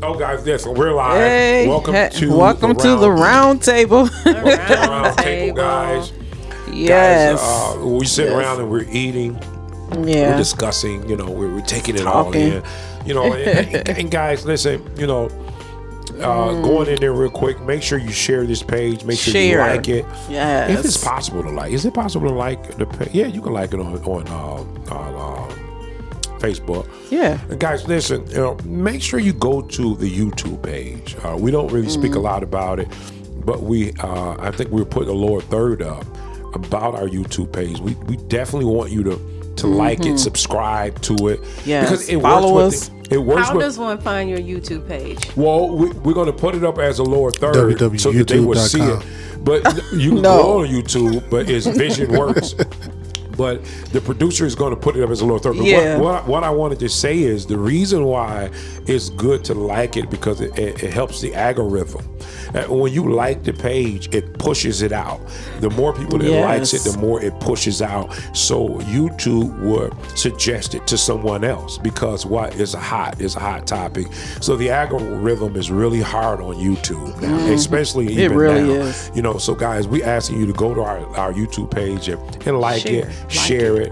Oh, guys, yes, we're live. Hey, welcome to the round table. Round table, guys. Yes. Guys, we sit around and we're eating. Yeah. We're discussing. We're taking it all in. And guys, listen. Going in there real quick. Make sure you share this page. Make sure you like it. Yes. If it's possible to like, is it possible to like the page? Yeah, you can like it on Facebook. Yeah. And guys, listen, make sure you go to the YouTube page. We don't really speak a lot about it, but I think we're putting a lower third up about our YouTube page. We definitely want you to like it, subscribe to it. Yes. Because it Follow works us. How does one find your YouTube page? Well, we're going to put it up as a lower third so that they will see it. But you can go on YouTube, but it's Vision Works. But the producer is going to put it up as a lower third. But Yeah. what I wanted to say is the reason why it's good to like it because it helps the algorithm. When you like the page, it pushes it out. The more people that likes it, the more it pushes out. So YouTube would suggest it to someone else because it's a hot topic. So the algorithm is really hard on YouTube now, especially even it really now. is. So guys, we asking you to go to our YouTube page and like it. Share it,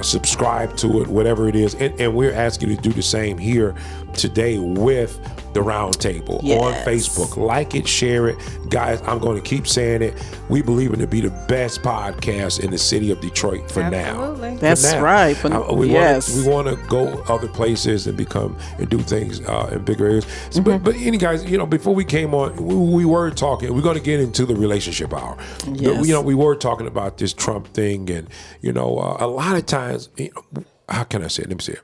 subscribe to it, whatever it is. And we're asking you to do the same here today with the round table on Facebook. Like it, share it. Guys, I'm going to keep saying it. We believe it to be the best podcast in the city of Detroit for now. That's right. We want to go other places and do things in bigger areas. So, but any guys, before we came on, we were talking. We're going to get into the relationship hour. Yes. We were talking about this Trump thing, and a lot of times, how can I say it? Let me say it.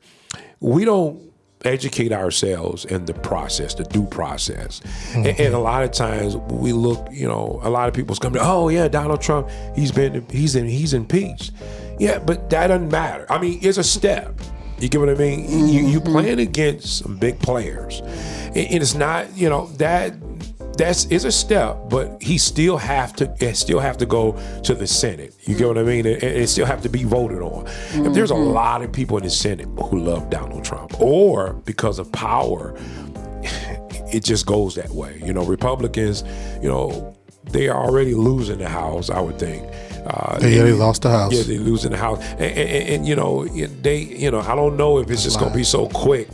We don't educate ourselves in the process, the due process. And a lot of times we look, a lot of people's coming, oh yeah, Donald Trump, he's impeached. Yeah, but that doesn't matter. I mean, it's a step. You get what I mean? You playing against some big players. And it's not, that's a step, but he still have to go to the Senate. You get what I mean? And it still have to be voted on. If there's a lot of people in the Senate who love Donald Trump, or because of power, it just goes that way. Republicans, they are already losing the House, I would think. They lost the House. Yeah, they losing the House, and I don't know if it's just gonna be so quick.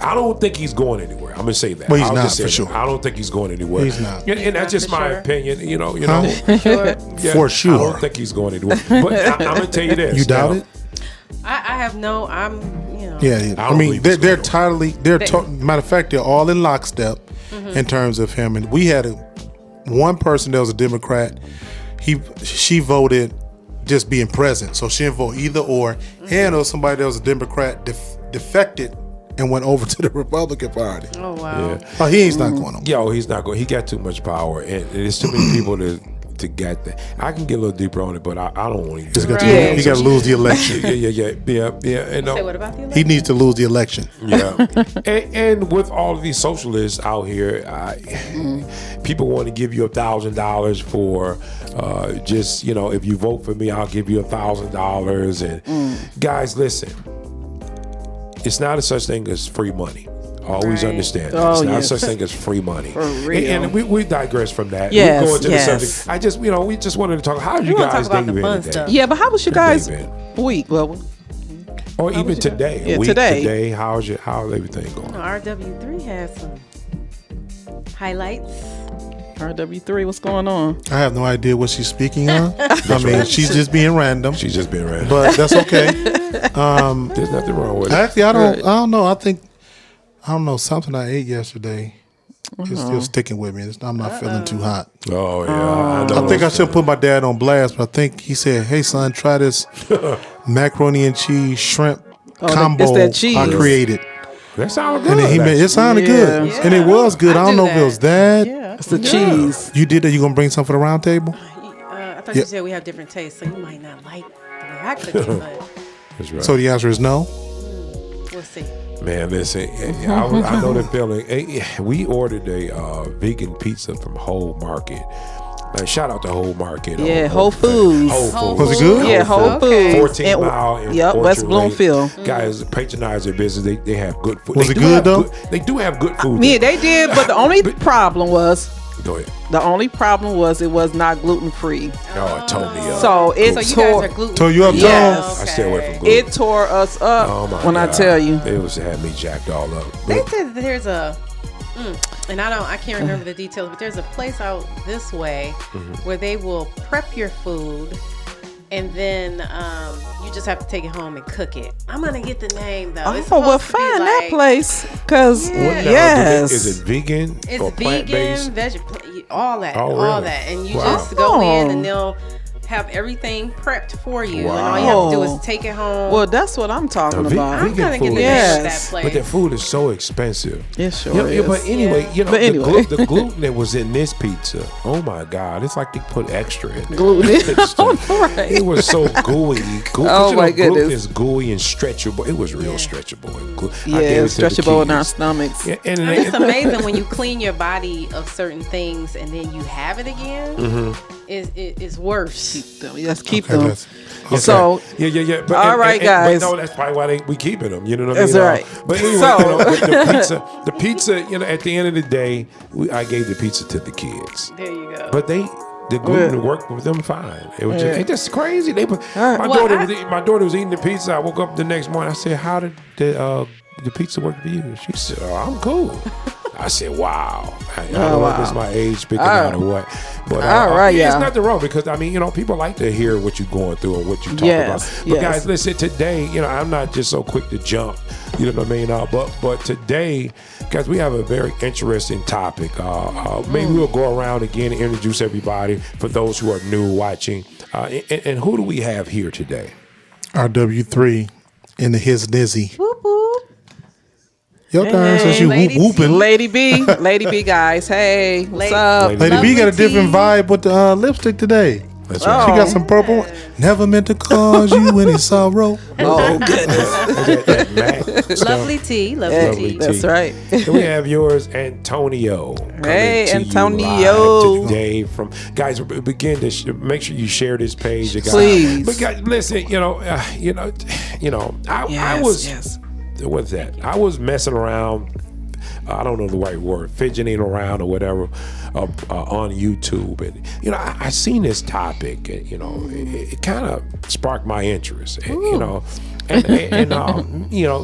I don't think he's going anywhere. I'm gonna say that. Well, he's not for sure. I don't think he's going anywhere. He's not, and that's just my opinion. For sure. I don't think he's going anywhere. But I'm gonna tell you this. You doubt it? I have no. Yeah. I mean, they're totally. Matter of fact, they're all in lockstep in terms of him. And we had one person that was a Democrat. She voted just being present, so she didn't vote either or. And there was somebody that was a Democrat defected and went over to the Republican Party. Oh wow! Yeah. Oh, he's not going on. Yo, he's not going. He got too much power, and there's too many people to get that. I can get a little deeper on it, but I don't want to. He got to lose the election. Yeah. And say what about the election? He needs to lose the election. Yeah. and with all of these socialists out here, people want to give you $1,000 for just if you vote for me, I'll give you $1,000. And guys, listen. It's not a such thing as free money. Always understand that. It's not a such thing as free money. For real. And we digress from that. Yes, We go into the subject. I just, we just wanted to talk. How you guys day been today? Yeah, but how was your guys' week? Well, or even today. Yeah, week, today. How's everything going? RW3 has some highlights. RW3, what's going on? I have no idea what she's speaking on. I mean, she's just being random. But that's okay. There's nothing wrong with it. Actually, I don't know. I don't know. Something I ate yesterday is still sticking with me. I'm not feeling too hot. Oh, yeah. I think I should put my dad on blast, but I think he said, hey, son, try this macaroni and cheese shrimp combo that cheese. I created. That sounded good. And then it sounded good. Yeah. And it was good. I don't know if it was that. Yeah, it's the cheese. You did that. You going to bring some for the round table? I thought you said we have different tastes, so you might not like the way I cook it, but That's right. So the answer is no? we'll see. Man, listen, I know the feeling. We ordered a vegan pizza from Whole Market. Shout out to Whole Market. Yeah, Whole Foods. Whole Was it good? Yeah, Whole Okay. Foods. 14 Mile in Yep, Orchard West Lane. Bloomfield. Guys, patronize their business. They have good food. Was They it do good, have though? They do have good food. Yeah, they did, but the only But- problem was Go ahead. it was not gluten free. Oh, it tore me up. So it So you tore. guys are gluten. Tore you up, Yes. I stay away from gluten. It tore us up Oh my when God. I tell you. It had me jacked all up. They But said that there's a, and I can't remember the details, but there's a place out this way where they will prep your food, and then you just have to take it home and cook it. I'm gonna get the name though. It's Oh well, supposed to be find that like- place because Yeah. what now? yes, Is it vegan It's or vegan, plant-based? all that, Oh, all really? that, and you Wow. just go in Oh. and they'll have everything prepped for you, Wow. and all you have to do is take it home. well, that's what I'm talking Now, ve- about. I'm vegan gonna get food the is- name of Yes. that place. But the food is so expensive. It sure Yeah, is. but anyway, Yeah. you know, But anyway. the gluten that was in this pizza, oh my God, it's like they put extra in there. Gluten. It's just- Right. It was so gooey. Oh, my Gluten goodness. is gooey and stretchable. It was real stretchable. And Yeah, I gave it to the stretchable in our kids. stomachs. Yeah, and And it's amazing when you clean your body of certain things and then you have it again. Mm-hmm. It's worse. Let's keep Okay, them. let's- So yeah. But, All right, guys. But no, that's probably why we keeping them. You know what I That's mean? right. But anyway, So- you know, the pizza. You know, at the end of the day, I gave the pizza to the kids. There you go. But the gluten worked with them fine. It was just, it's just crazy. My Well, my daughter was eating the pizza. I woke up the next morning. I said, "How did the pizza work for you?" She said, "Oh, I'm cool." I said, "Wow." I don't know if it's my age speaking out or what. But All right, it's yeah. nothing wrong because I mean, you know, people like to hear what you're going through and what you talk Yes, about. But yes. guys, listen, today, you know, I'm not just so quick to jump. You know what I mean? But today, guys, we have a very interesting topic. Maybe we'll go around again and introduce everybody for those who are new watching. And who do we have here today? RW3 in the his dizzy. Whoop, whoop. Your turn since you Lady whooping. Lady B, guys. Hey, what's up? Lady Lady B got a Lovely different tea. vibe with the lipstick today. That's She right. got some purple. Never meant to cause you any sorrow. Oh goodness. Lovely tea. Lovely Lovely tea. That's tea. right. Then we have yours, Antonio. coming Hey, to you Antonio. live today from guys. Begin to make sure you share this page, guys. Please. But guys, listen. I Yes, was. yes. What's that? I was messing around. I don't know the right word, fidgeting around or whatever on YouTube, and I seen this topic, and it kind of sparked my interest, and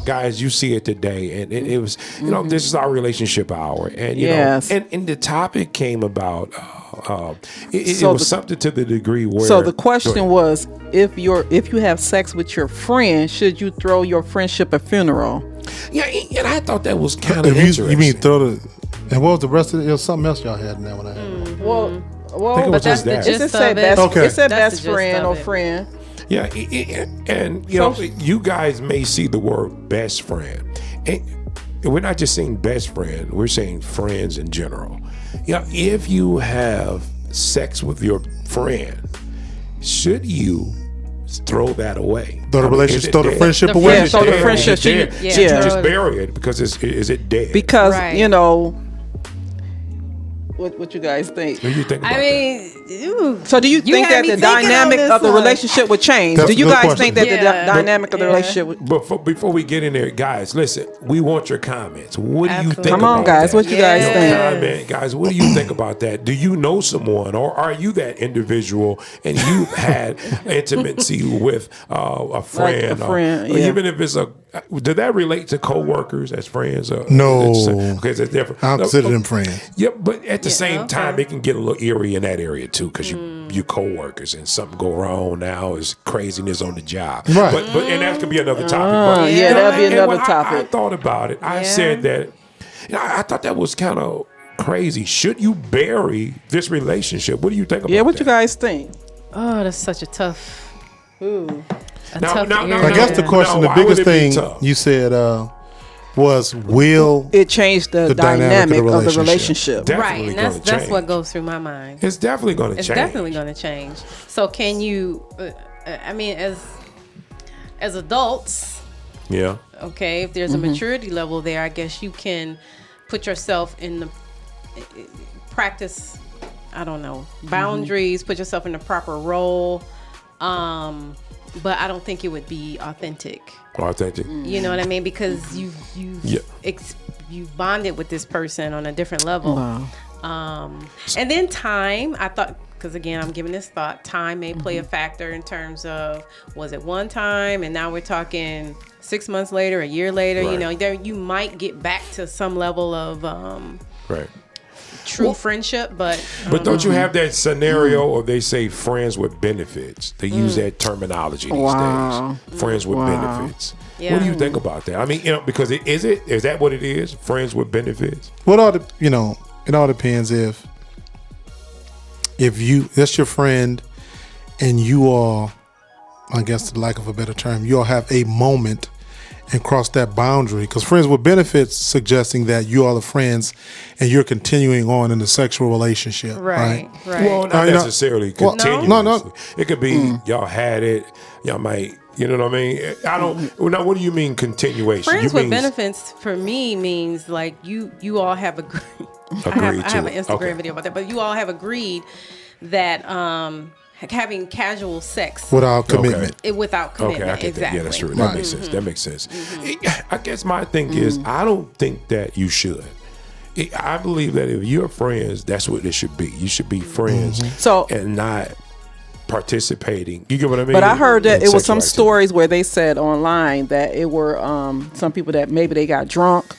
guys, you see it today, and it was, this is our relationship hour, and Yes. and the topic came about. It So was something to the degree where. So the Go question ahead. was, if you have sex with your friend, should you throw your friendship a funeral? Yeah, and I thought that was kind of If interesting. you mean throw the. And what was the rest of it? There was something else y'all had in that one. I had. Well, I think it was But that's just the that. gist it said of it. best. Okay. It said That's best the gist friend of or it. friend. Yeah, and you guys may see the word best friend, and we're not just saying best friend; we're saying friends in general. If you have sex with your friend, should you throw that away? Throw the relationship, throw the dead? friendship The away. Yeah, throw the Dead? friendship. Is it dead? Yeah, Should you throw just it- bury it because is it dead? Because Right. what you guys think? What do you think about I mean, ooh. So do you think had that me the thinking on dynamic this of the one. relationship would change? That's Do you a good guys question. think that the Yeah. dynamic of the Yeah. relationship would? But before we get in there, guys, listen. We want your comments. What do you think? Absolutely. Come on, about guys. that? What you guys Yeah. think? Comment, guys. What do you think about that? Do you know someone, or are you that individual and you've had intimacy with a friend, friend, or yeah. even if it's a? Did that relate to coworkers as friends? No. Okay, that's different. I consider them friends. Yeah, but at the same okay. time, it can get a little eerie in that area too, because you coworkers and something go wrong now is craziness on the job. Right. But and that could be another topic. But, yeah, that'd be and another when I topic. thought about it. I Yeah. said that. I thought that was kind of crazy. Should you bury this relationship? What do you think about Yeah, what that? you guys think? Oh, that's such a tough. Ooh. A Now- tough now- now- I area. guess the question, No, the why would biggest it be thing tough? you said, was will it changed the dynamic of the relationship. Definitely Right, and that's what goes through my mind. It's definitely going to change. It's definitely going to change. So can you? I mean, as adults, Yeah. okay, if there's a maturity level there, I guess you can put yourself in the practice. I don't know, boundaries. Put yourself in the proper role. But I don't think it would be authentic. Authentic. You know what I mean? Because you've bonded with this person on a different level. Wow. And then time, I thought, because again, I'm giving this thought, time may play a factor in terms of, was it one time and now we're talking 6 months later, a year later, Right. you know, there you might get back to some level of Right. true friendship, but don't you have that scenario, or they say friends with benefits? They use that terminology these days. Friends with benefits. Yeah. What do you think about that? I mean, because is that what it is? Friends with benefits? What all it all depends if that's your friend and you all, I guess the lack of a better term, you all have a moment and cross that boundary, because friends with benefits suggesting that you all are friends and you're continuing on in the sexual relationship, right? Well, not necessarily continuously. No. It could be y'all had it, y'all might, you know what I mean? I don't. Now, what do you mean continuation? friends with benefits for me means like you all have agreed. I have an Instagram video about that, but you all have agreed that having casual sex without commitment. Without commitment. Okay, I get exactly. that. Yeah, that's true. That makes sense. That makes sense. I guess my thing is, I don't think that you should. I believe that if you're friends, that's what it should be. You should be friends, and not participating. You get what I mean? But I heard that it was some activity. stories where they said online that it were some people that maybe they got drunk,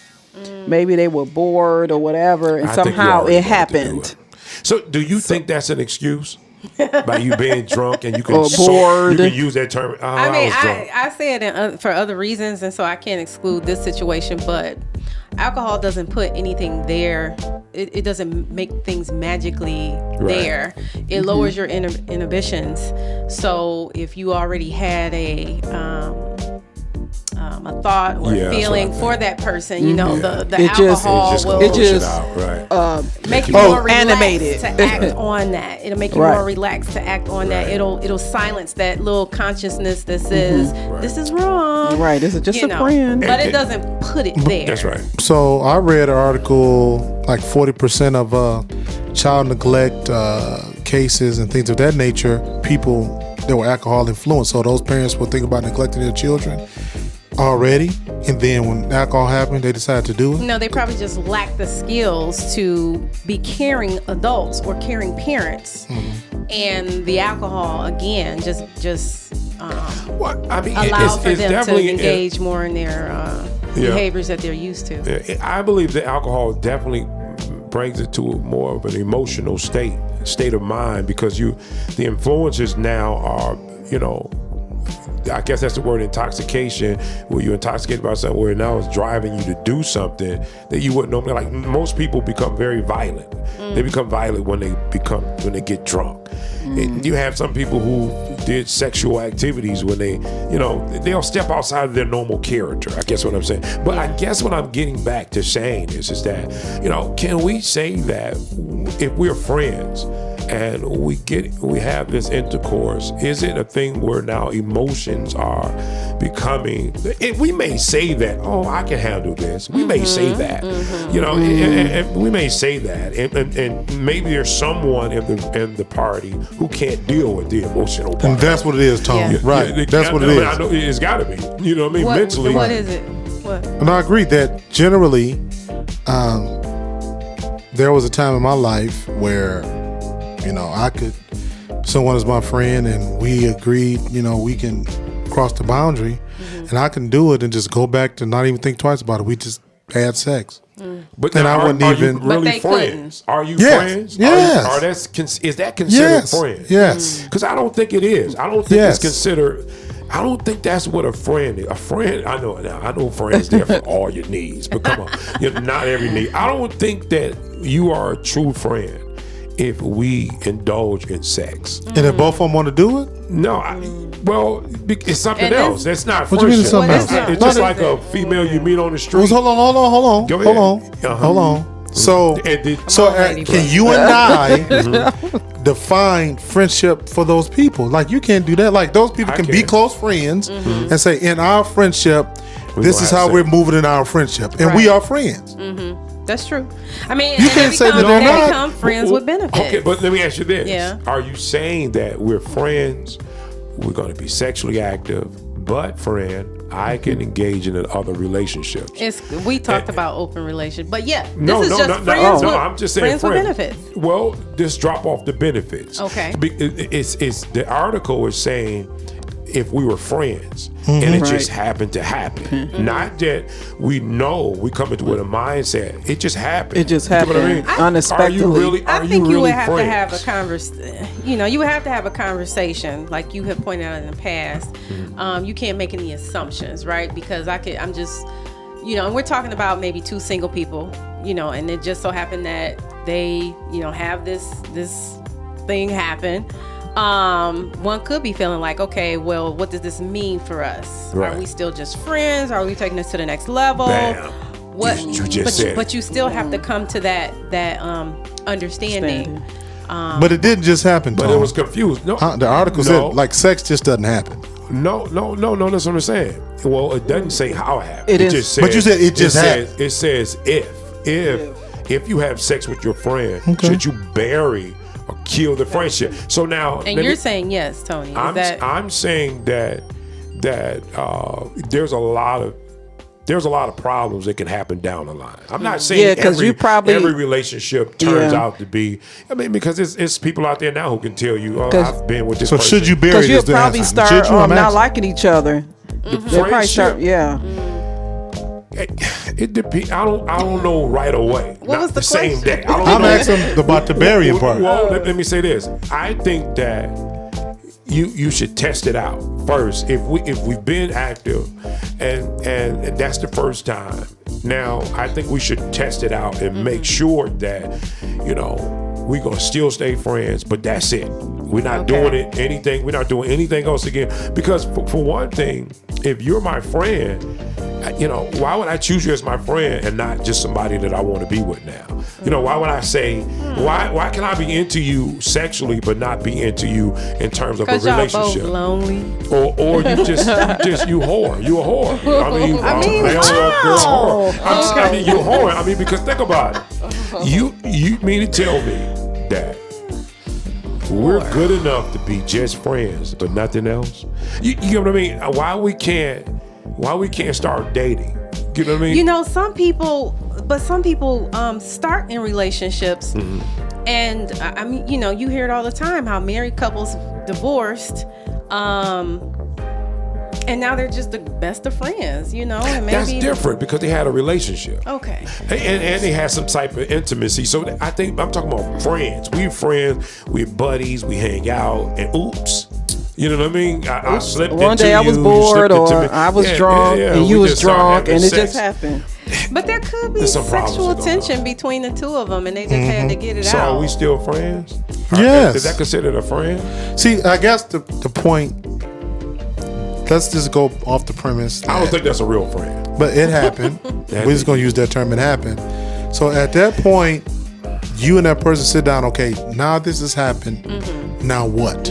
maybe they were bored or whatever, and somehow it happened. So, do you think that's an excuse? By you being drunk and you can bored. You can use that term. Oh, I mean, was drunk. I say it for other reasons, and so I can't exclude this situation. But alcohol doesn't put anything there. It doesn't make things magically there. It lowers your inhibitions. So if you already had a thought or feeling for that person, you know, the alcohol will make you more relaxed animated to act on that. It'll make you more relaxed to act on that. It'll silence that little consciousness that says this is wrong. Right, this is just a friend. But it doesn't put it there. That's right. So I read an article like 40% of child neglect cases and things of that nature, people that were alcohol influenced. So those parents will think about neglecting their children already, and then when alcohol happened, they decided to do it. No, they probably just lack the skills to be caring adults or caring parents, and the alcohol again just allow for them to engage more in their behaviors that they're used to. I believe that alcohol definitely brings it to more of an emotional state of mind, because the influences now are, I guess that's the word, intoxication, where you're intoxicated by something where now it's driving you to do something that you wouldn't normally. Like, most people become very violent. They become violent when they get drunk. And you have some people who did sexual activities when they'll step outside of their normal character. I guess what I'm saying. But I guess what I'm getting back to saying is that, can we say that if we're friends and we have this intercourse, is it a thing where now emotions are becoming? We may say that, I can handle this. We may say that, and we may say that, and maybe there's someone in the party who can't deal with the emotional part. And that's what it is, Tom. Yeah. Right. That's what it is. I know it's got to be. You know what I mean? Mentally. What is it? What? And I agree that generally, there was a time in my life where, someone is my friend and we agreed, we can cross the boundary, and I can do it and just go back to not even think twice about it. We just had sex. But then now, I wouldn't even. But they friends? Are you Yes. friends? Yes. Is that considered friends? Yes. Because I don't think it is. I don't think it's considered. I don't think that's what a friend is. A friend, I know friends there for all your needs, but come on, not every need. I don't think that you are a true friend if we indulge in sex. And if both of them want to do it? No, it's something else. That's not what you mean it's friendship. something else? It's just like a female you meet on the street. Hold on. Go ahead. Hold on. So can you and I define friendship for those people? Like, you can't do that. Like, those people can be close friends and say, in our friendship, this is how we're moving in our friendship, and we are friends. That's true. I mean, you can't say that they're not. Become friends with benefits. Okay, but let me ask you this: Yeah. Are you saying that we're friends? We're going to be sexually active, but I can engage in other relationships. We talked about open relations, but yeah, no, this is just friends with, I'm just saying friends with benefits. Well, just drop off the benefits. Okay. It's the article is saying if we were friends and it just happened to happen, not that we know we come into with a mindset. It just happened. It just happened. You know what I mean? Unexpectedly. I think you would have friends? to have a conversation. You would have to have a conversation, like you have pointed out in the past. You can't make any assumptions, right? Because I'm just, and we're talking about maybe two single people, and it just so happened that they, have this thing happen. One could be feeling like, okay, well, what does this mean for us? Right. Are we still just friends? Are we taking this to the next level? Bam. What you just said. But you still have to come to that understanding. But it didn't just happen. But Tom. it was confused. No, the article said like sex just doesn't happen. No. That's what I'm saying. Well, it doesn't say how it happened. It is. Just says, But you said it just happened. It says if you have sex with your friend, should you bury or kill the friendship? So now, and you're saying yes, Tony. I'm saying that there's a lot of problems that can happen down the line. I'm not saying every relationship turns out to be. I mean, because it's people out there now who can tell you, I've been with this person. So should you bury this? Because you'll probably start not liking each other. They'll probably start, It depends. I don't know right away. What was the same day? I'm asking about the burying part. Well, let me say this. I think that you should test it out first. If we've been active and that's the first time. Now I think we should test it out and make sure that we're gonna still stay friends, but that's it. We're not doing anything. We're not doing anything else again. Because for one thing, if you're my friend, why would I choose you as my friend and not just somebody that I want to be with now? Why would I say, why can I be into you sexually but not be into you in terms of a relationship? Because y'all both lonely. Or you you whore. You a whore. Male or girl whore. I mean, you a whore. I mean, because think about it. You mean to tell me that we're good enough to be just friends but nothing else? You know what I mean? Why we can't start dating? You know what I mean? Some people start in relationships, and I mean, you hear it all the time how married couples divorced, and now they're just the best of friends, and maybe that's different because they had a relationship. Okay. And they had some type of intimacy. So I think I'm talking about friends. We're friends, we're buddies, we hang out, and oops. You know what I mean? I slipped one into day I was you, bored, or I was drunk, and you was drunk, and it just happened. But there could be sexual tension between the two of them, and they just had to get it out. So are we still friends? Yes. Is that considered a friend? See, I guess the point. Let's just go off the premise. I don't think that's a real friend. But it happened. We're just gonna use that term. It happened. So at that point, you and that person sit down. Okay, now this has happened. Now what?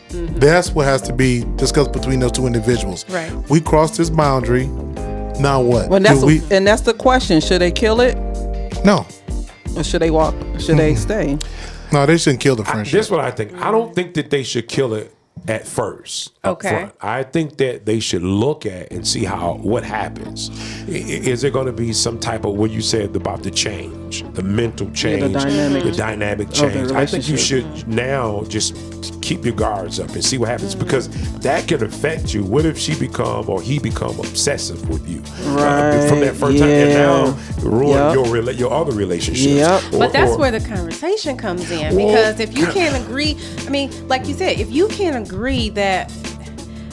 That's what has to be discussed between those two individuals. Right. We crossed this boundary. Now what? Well, that's the question. Should they kill it? No. Or should they walk? Should they stay? No, they shouldn't kill the friendship. That's what I think. I don't think that they should kill it at first. Okay. Front. I think that they should look at and see what happens. Is there going to be some type of what you said about the change, the mental change, the dynamic change? I think you should now just keep your guards up and see what happens, because that can affect you. What if he become obsessive with you from that first time, and now ruin your other relationships? But that's where the conversation comes in, because if you can't agree, I mean, like you said, if you can't agree that,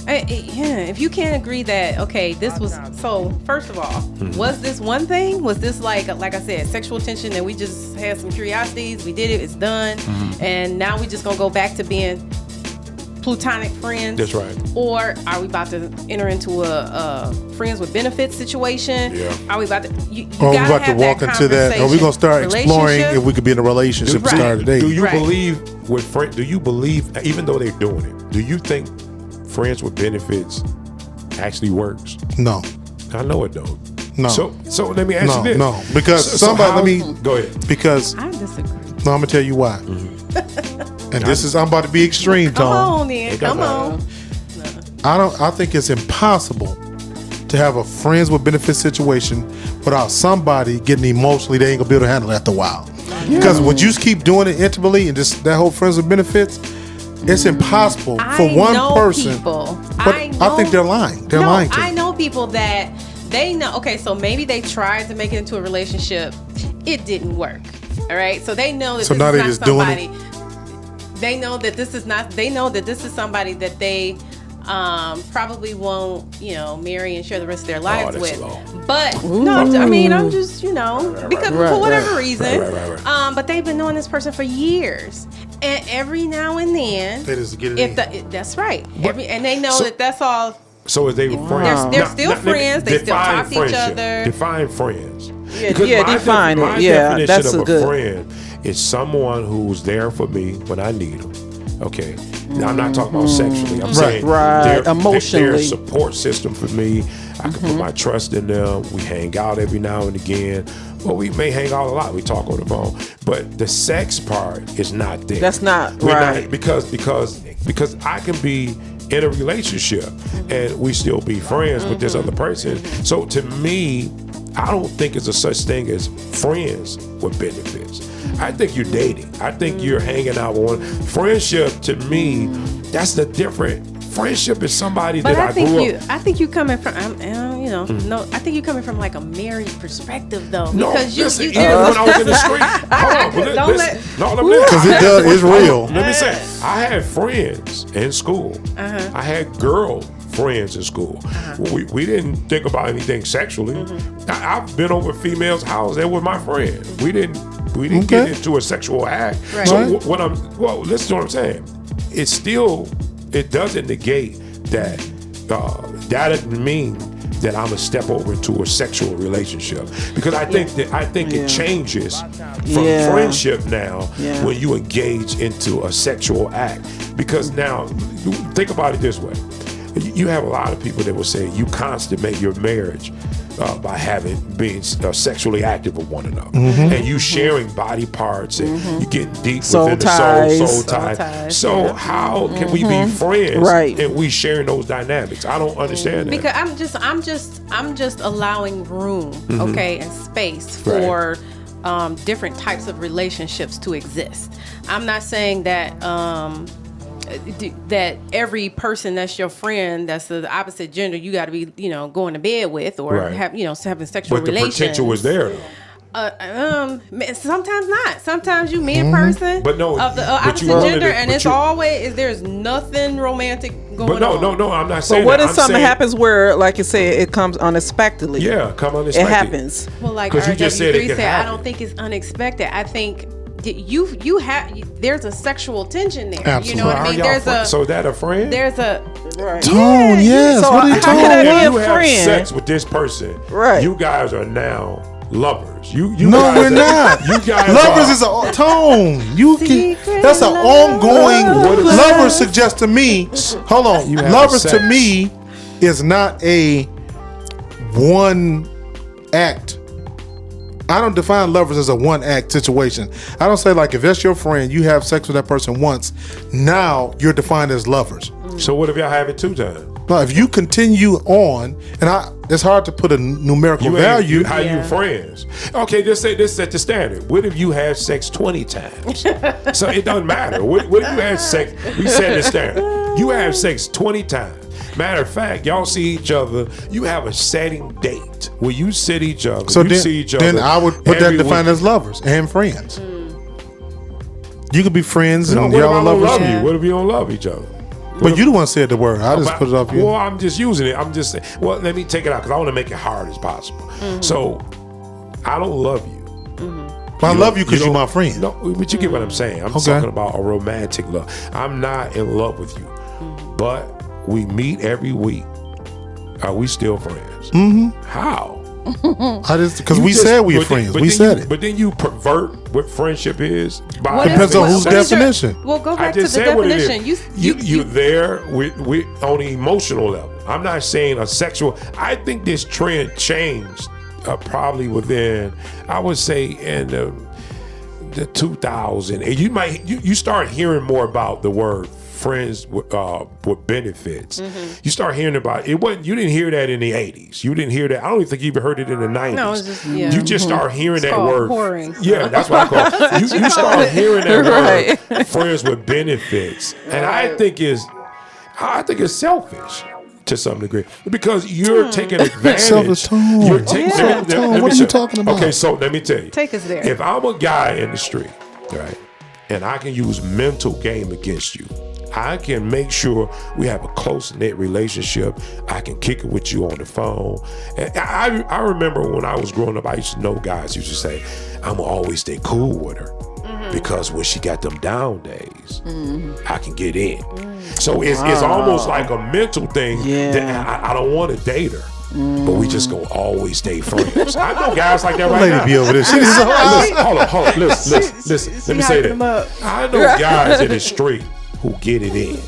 If you can't agree that, okay, this was, so first of all, was this one thing? Was this like I said, sexual tension and we just had some curiosities, we did it, it's done, and now we just gonna go back to being platonic friends? That's right. Or are we about to enter into a friends with benefits situation? Yeah. Are we about to, you Or we gotta about to have walk that into that? Are we gonna start exploring if we could be in a relationship and start a date? Do you Right. believe with friends? Do you believe, even though they're doing it, do you think friends with benefits actually works? No. I know it don't. No. So let me ask you this. No, because let me go ahead. Because I disagree. no, I'm gonna tell you why. And I'm about to be extreme, Tom. Come on, then. Come on. I think it's impossible to have a friends with benefits situation without somebody getting emotionally. They ain't gonna be able to handle it after a while. Because would you keep doing it intimately and just that whole friends with benefits? It's impossible for one person. People. But I think they're lying. They're lying to I you. know people that they know. Okay, so maybe they tried to make it into a relationship. It didn't work. All right, so they know that So this now is they not just doing somebody. They know that this is not. They know that this is somebody that they probably won't, marry and share the rest of their lives that's with. low. But no, I'm just, because for whatever reason. Right. But they've been knowing this person for years, and every now and then, They just get it in. that's right. And they know that that's all. So is they friends? They're still friends. They still talk to each friendship. other. Define friends. Yeah, Because define my it. Yeah, definition that's of a good. friend is someone who's there for me when I need them. Okay, now, I'm not talking about sexually. I'm saying they're emotionally. a support system for me. I can put my trust in them. We hang out every now and again. Well, we may hang out a lot. We talk on the phone, but the sex part is not there. That's not We're right. not, because I can be in a relationship and we still be friends with this other person. So to me, I don't think it's a such thing as friends with benefits. I think you're dating. I think you're hanging out with one. Friendship to me, that's the different. Friendship is somebody But that I grew up. I think you coming from, no, I think you're coming from like a married perspective though. No, because listen, even when I was in the street, hold on, Because it does, it's real. Let me say, I had friends in school. I had girl friends in school. We didn't think about anything sexually. I've been over females' house. They were my friend. We didn't get into a sexual act. Right. So listen to what I'm saying. It doesn't negate that. That doesn't mean that I'm gonna step over into a sexual relationship, because I think it changes from friendship now when you engage into a sexual act. Because now, think about it this way: you have a lot of people that will say you consummate your marriage by being sexually active with one another, and you sharing body parts, and you getting deep within the soul ties. So how can we be friends and we sharing those dynamics? I don't understand that. Because I'm just allowing room, okay, and space for different types of relationships to exist. I'm not saying that that every person that's your friend that's the opposite gender you got to be going to bed with or having sexual relations. But the potential is there though. Sometimes not. Sometimes you meet a person but no, of the but opposite gender, and it's always there's nothing romantic going on. But no, I'm not saying. But what if something happens where, like you said, it comes unexpectedly? Yeah, come unexpected. It happens. Well, like you just said it can I happen. don't think it's unexpected. I think there's a sexual tension there. Absolutely. You know what I mean? So that a friend? There's a Tone, yes. So What are you how talking can that about? be a you have friend? sex with this person, Right. you guys are now lovers. You No, guys we're are- not. You guys Lovers are. is a tone. That's an ongoing. Lovers suggest to me. Hold on. You have Lovers sex. to me is not a one act. I don't define lovers as a one act situation. I don't say like if that's your friend, you have sex with that person once, now you're defined as lovers. So what if y'all have it 2 times? Now, if you continue on, it's hard to put a numerical value. How you friends? Okay, this set the standard. What if you have sex 20 times? So it doesn't matter. What if you have sex? We set the standard. You have sex 20 times. Matter of fact, y'all see each other. You have a setting date where you see each other. So see each other. then I would put that every defined week. as lovers and friends. You could be friends and What if y'all I are don't lovers. love you? What if you don't love each other? But you the one said the word. I just put it off you. Well, I'm just using it. I'm just saying, well, let me take it out because I want to make it hard as possible. So, I don't love you. I love you because you're my friend. No, but you get what I'm saying. I'm talking about a romantic love. I'm not in love with you, but we meet every week. Are we still friends? How? I just because we said we're friends. We said it. But then you pervert what friendship is. Depends on whose definition. Well, go back to the definition. You're there with on an emotional level. I'm not saying a sexual. I think this trend changed probably within, I would say, in the 2000. And you start hearing more about the word friends with benefits. You start hearing about it. You didn't hear that in the 80s. You didn't hear that. I don't even think you even heard it in the 90s. No, it's just, You just start hearing that word. Whoring. Yeah, that's what I call it. You start hearing that word, friends with benefits, and I think it's selfish to some degree because you're taking advantage. Self-esteem. You're taking. What are you talking about? Okay, so let me tell you. Take us there. If I'm a guy in the street, right, and I can use mental game against you, I can make sure we have a close-knit relationship. I can kick it with you on the phone. And I remember when I was growing up, I used to know guys used to say, I'm going to always stay cool with her because when she got them down days, I can get in. So it's almost like a mental thing that I don't want to date her. But we just gonna always stay friends. I know guys like that right now. Lady be over there. Hold on. Listen. Let me say that. I know guys in the street who get it in.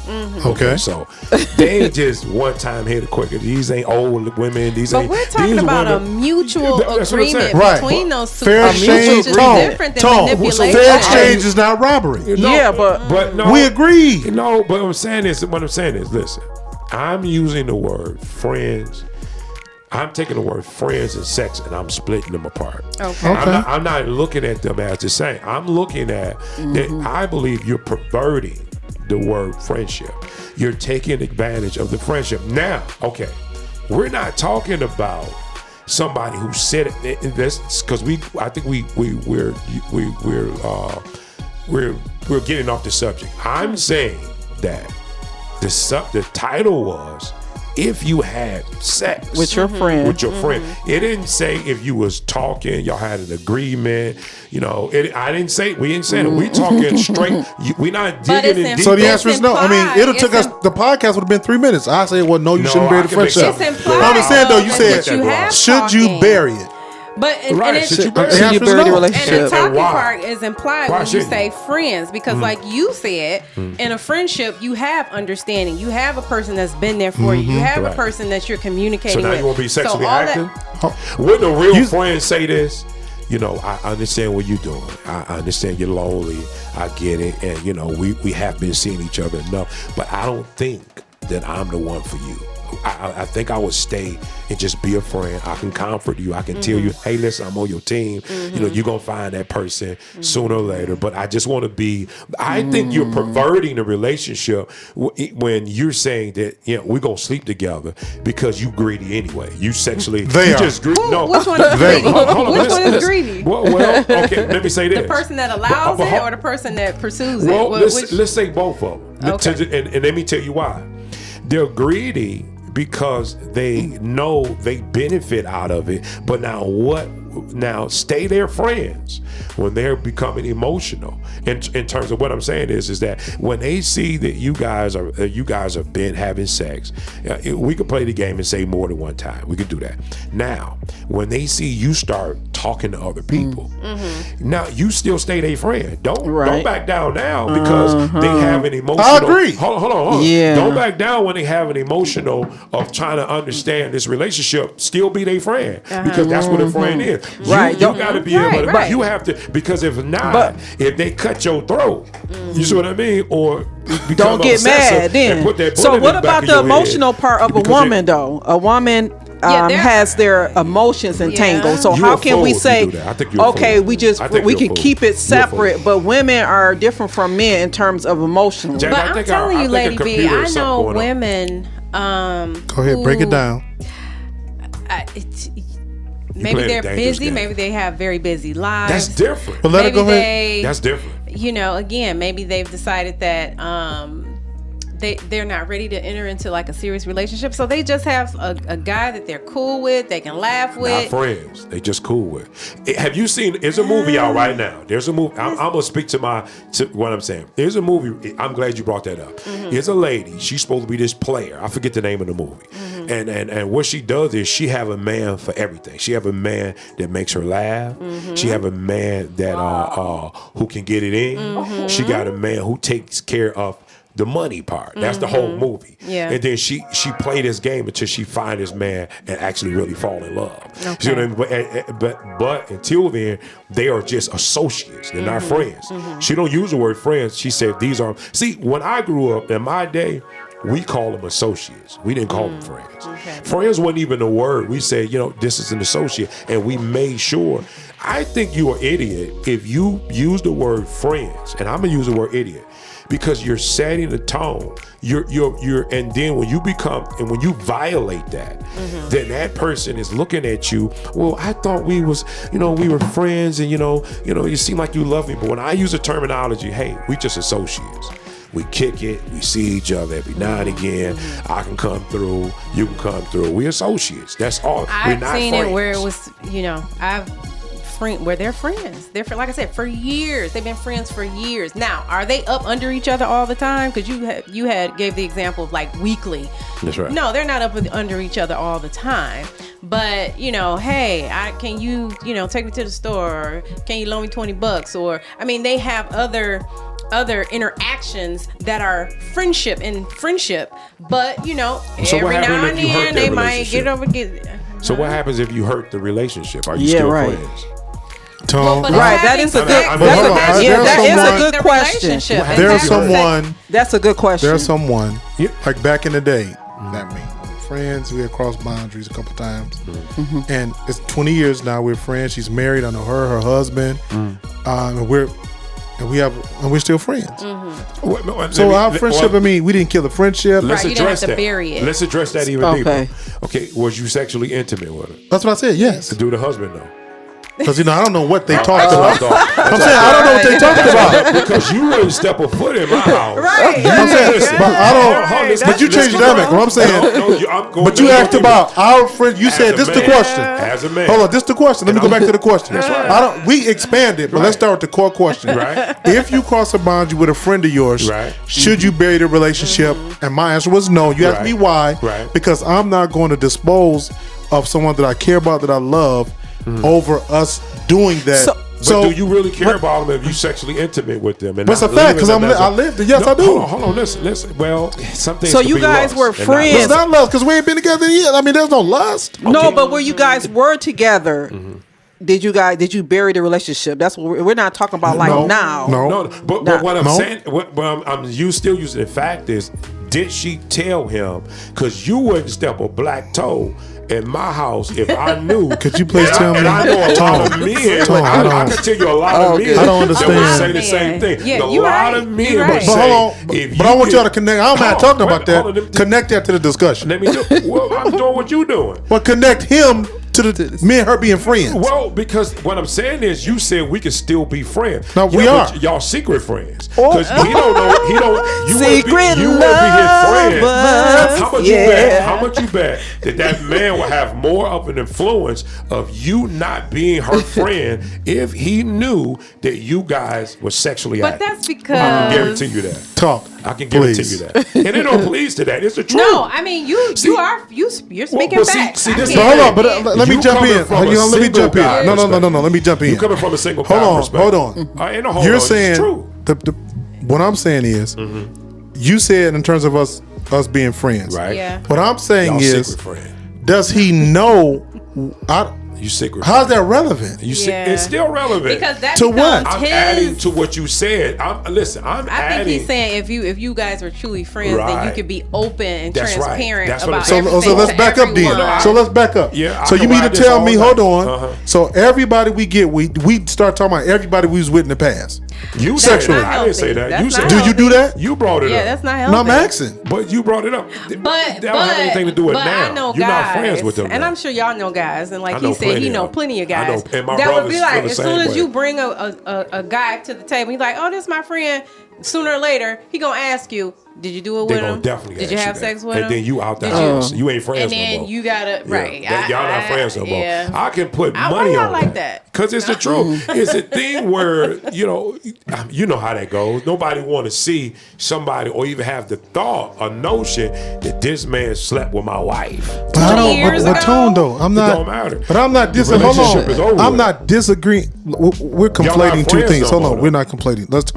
Okay, so they ain't just one time hit it quicker. These ain't old women. But we're talking about a mutual agreement between those two. Fair exchange, different than manipulation. Fair exchange is not robbery. But no, we agree. No, but what I'm saying is, listen. I'm using the word friends. I'm taking the word friends and sex and I'm splitting them apart. Okay. I'm not looking at them as the same. I'm looking at that. I believe you're perverting the word friendship. You're taking advantage of the friendship. Now, okay, we're not talking about somebody who said it. That's because I think we're getting off the subject. I'm saying that the title was, if you had sex with your friend, it didn't say if you was talking, y'all had an agreement. You know, we didn't say it. We talking straight. We not digging in deep. So the answer is no. I mean, it'll took us. The podcast would have been 3 minutes. I say, well, no, you shouldn't bury the friendship. I understand though. You said, should you bury it? But should you bury the relationship? And the talking part is implied when you say friends, because like you said, in a friendship, you have understanding. You have a person that's been there for you. You have a person that you're communicating with. So now you want to be sexually active? Wouldn't a real friend say this? You know, I understand what you're doing. I understand you're lonely. I get it. And, you know, we have been seeing each other enough. But I don't think that I'm the one for you. I think I would stay and just be a friend. I can comfort you. I can tell you, hey, listen, I'm on your team. You know, you're going to find that person sooner or later. But I just want to be, I think you're perverting the relationship when you're saying that, you know, we're going to sleep together because you greedy anyway. You sexually, just greedy. No, which one is greedy? Which one is greedy? Well, okay, let me say this. The person that allows it or the person that pursues it? Well, let's say both of them. Okay. And let me tell you why. They're greedy because they know they benefit out of it. But now stay their friends when they're becoming emotional. In terms of what I'm saying is that when they see that you guys have been having sex, we could play the game and say more than one time. We could do that. Now, when they see you start talking to other people, now you still stay their friend. Don't back down now because they have an emotional. I agree. Hold on. Yeah. Don't back down when they have an emotional of trying to understand this relationship. Still be their friend because that's what a friend is. You got to be able to. You have to, because if not, if they cut your throat, you see what I mean, or don't get mad then. So what about the emotional part of a woman though? A woman has their emotions entangled. So how can we say, okay, we can keep it separate, but women are different from men in terms of emotional. But I'm telling you, Lady B, I know women. Go ahead, break it down. Maybe they're busy. Maybe they have very busy lives. That's different. But let it go ahead. That's different. You know, again, maybe they've decided that they're not ready to enter into like a serious relationship, so they just have a guy that they're cool with, they can laugh with. Not friends, they just cool with. Have you seen? There's a movie out right now. There's a movie. I'm gonna speak to what I'm saying. There's a movie. I'm glad you brought that up. There's a lady. She's supposed to be this player. I forget the name of the movie. And what she does is she have a man for everything. She have a man that makes her laugh. She have a man that who can get it in. She got a man who takes care of the money part. That's the whole movie. Yeah. And then she play this game until she find this man and actually really fall in love. Okay. See what I mean? But until then, they are just associates. They're not friends. She don't use the word friends. She said these are. See, when I grew up in my day, we call them associates. We didn't call them friends. Okay. Friends wasn't even a word. We said, this is an associate, and we made sure. I think you're an idiot if you use the word friends, and I'm gonna use the word idiot. Because you're setting the tone, and then when you violate that, then that person is looking at you. Well, I thought we was, we were friends, and you seem like you love me. But when I use the terminology, hey, we just associates. We kick it. We see each other every now and again. I can come through. You can come through. We associates. That's all. I've seen friends. It where it was, where they're friends. They're like I said, for years. They've been friends for years. Now, are they up under each other all the time? Because you gave the example of like weekly. That's right. No, they're not up under each other all the time. But hey, can you take me to the store? Or can you loan me $20? Or they have other interactions that are friendship, but so every now and then they might So what happens if you hurt the relationship? Are you still friends? Right, that is a good question. That's a good question. There's someone like back in the day, not me. Friends, we had crossed boundaries a couple times, and it's 20 years now. We're friends. She's married. I know her husband, and we're still friends. So our friendship, we didn't kill the friendship. Let's address that. Bury it. Let's address that even deeper. Okay, was you sexually intimate with her? That's what I said. Yes. Do the husband know? Because I don't know what they talked about. I'm saying I don't know what they talked about. Because you wouldn't step a foot in my house. Right. I'm saying, but I don't. But you changed the dynamic. What I'm saying. But you asked about our friend. You said this is the question. As a man. Hold on, this is the question. Let me go back to the question. That's right. We expanded, but let's start with the core question. Right. If you cross a boundary with a friend of yours, should you bury the relationship? And my answer was no. You asked me why. Right. Because I'm not going to dispose of someone that I care about, that I love, over us doing that. So do you really care about them if you sexually intimate with them? And that's a fact, because I lived it. Yes, I do. Hold on, listen. Well, something. So you guys were friends. It's not lust, because we ain't been together yet. There's no lust. Okay. No, but where you guys were together, did you bury the relationship? That's what we're not talking about now. No. But what I'm saying, you still using the fact is, did she tell him? Because you wouldn't step a black toe in my house if I knew. Could you please tell me? And I know a lot of men. I can tell you a lot of men. I don't understand. That would say the same thing. Yeah, a lot of men would say. But hold on. But I want y'all to connect. I'm not talking about that. Connect that to the discussion. Let me do. Well, I'm doing what you doing. But connect him to me and her being friends. Well, because what I'm saying is, you said we can still be friends. No, we are. Y'all secret friends. Because he don't know. He don't. You secret wouldn't be his friend. How much you bet that man will have more of an influence of you not being her friend if he knew that you guys were sexually active? But that's because I can guarantee you that. Talk. I can guarantee you that. And they don't please to that. It's the truth. No, you're speaking facts. See, this hold on, but let me jump in. Let me jump in. No. Let me jump in. You coming from a single guy perspective. Hold on. You're saying what I'm saying is, you said in terms of us being friends. Right. Yeah. What I'm saying is, friend. Does he know? You secret. How's that relevant? It's still relevant. Because that to what? I'm adding to what you said. I think he's saying if you guys are truly friends, then you could be open and transparent about everything. So let's back up, then. So let's back up. Yeah. So you mean to tell me? Hold on. So everybody we start talking about everybody we was with in the past. You sexually. I didn't say that. You said. Do you do that? You brought it up. Yeah, that's not healthy. No, I'm asking. But you brought it up. That don't have anything to do with now. I know You're guys, not friends with them. and now. I'm sure y'all know guys. And like he said, he know plenty of guys. And my that would be brothers like, feel the as same soon as way. you bring a guy to the table, he's like, "Oh, this is my friend." sooner or later, he gonna ask you, did you do it with him? Definitely did you have sex with him? And then you out the house. You ain't friends no more. And then you gotta, right. Y'all not friends no more. Yeah. I can put money on like that. Because it's the truth. It's a thing where, you know how that goes. Nobody want to see somebody or even have the thought or notion that this man slept with my wife. 20 years ago? Tone, though. I'm not. It don't matter. But I'm not disagreeing. Hold on. I'm not disagreeing. We're conflating two things. Hold on. We're not conflating. Let's.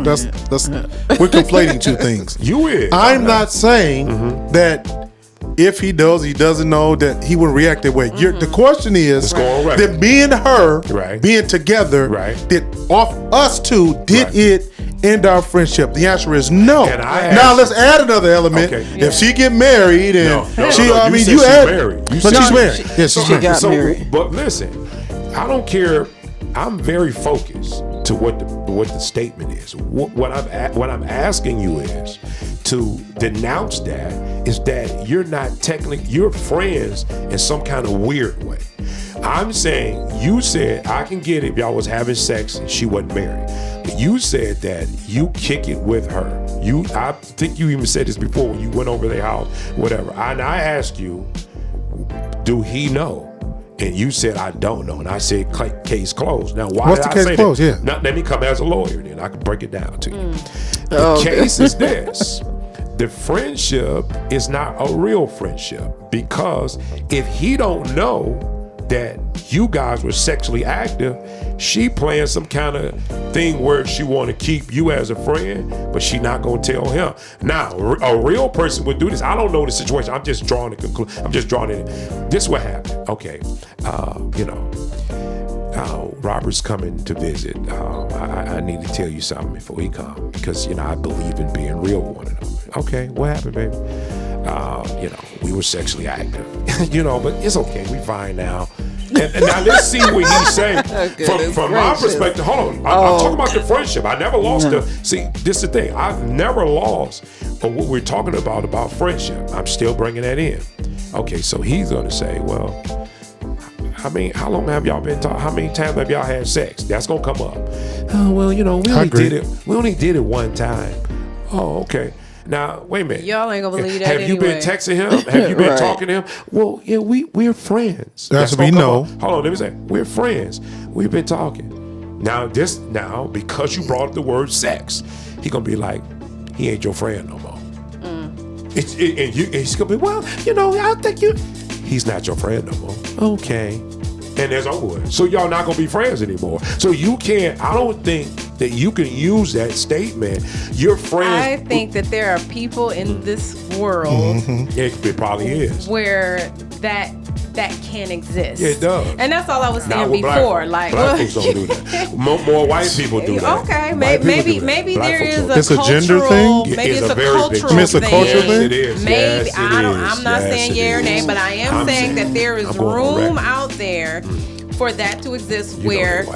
We're conflating two things. You is. I'm not saying that if he does, he doesn't know that he would react that way. The question is that me and her being together, did off us two, did it end our friendship? The answer is no. Now let's add another element. Okay. If she get married and you add married. But she's married. Yes, she got married. But listen, I don't care. I'm very focused to what the statement is. What I'm asking you is to denounce that is that you're not technically, you're friends in some kind of weird way. I'm saying, you said I can get it if y'all was having sex and she wasn't married. But you said that you kick it with her. I think you even said this before when you went over their house, whatever. And I asked you, do he know? And you said, I don't know. And I said, case closed. Now, why What's did the I case say closed? that? Yeah. Now, let me come as a lawyer, then I can break it down to you. The case is this. The friendship is not a real friendship, because if he don't know that you guys were sexually active, she playing some kind of thing where she want to keep you as a friend, but she not gonna tell him. Now, a real person would do this. I don't know the situation. I'm just drawing the conclusion. I'm just drawing it. This is what happened. Okay, Robert's coming to visit. I need to tell you something before he comes, because I believe in being real with one another. Okay, what happened, baby? We were sexually active. But it's okay. We fine now. And now let's see what he's saying. From my perspective, hold on. I'm talking about the friendship. I never lost see, this is the thing. I've never lost what we're talking about friendship. I'm still bringing that in. Okay, so he's going to say, well, I mean, how long have y'all been talking? How many times have y'all had sex? That's going to come up. Oh, well, we only did it. We only did it one time. Oh, okay. Now, wait a minute. Y'all ain't gonna believe that. Have you been texting him? Have you been talking to him? Well, yeah, we're friends. That's what we know. Hold on, let me say, we're friends. We've been talking. Now, because you brought up the word sex, he gonna be like, he ain't your friend no more. And he's gonna be, well, I think he's not your friend no more. Okay. And there's over. So y'all not gonna be friends anymore. So you can't. I don't think that you can use that statement. Your friends. I think that there are people in this world. It probably is. Where that can exist. Yeah, it does. And that's all I was saying before. Black folks don't do that. More white people do that. Okay, maybe there is a cultural. Gender thing. Maybe it's a cultural thing. It's a cultural thing. It is. Maybe I'm not saying your name, but I am saying that there is room out there for that to exist, where a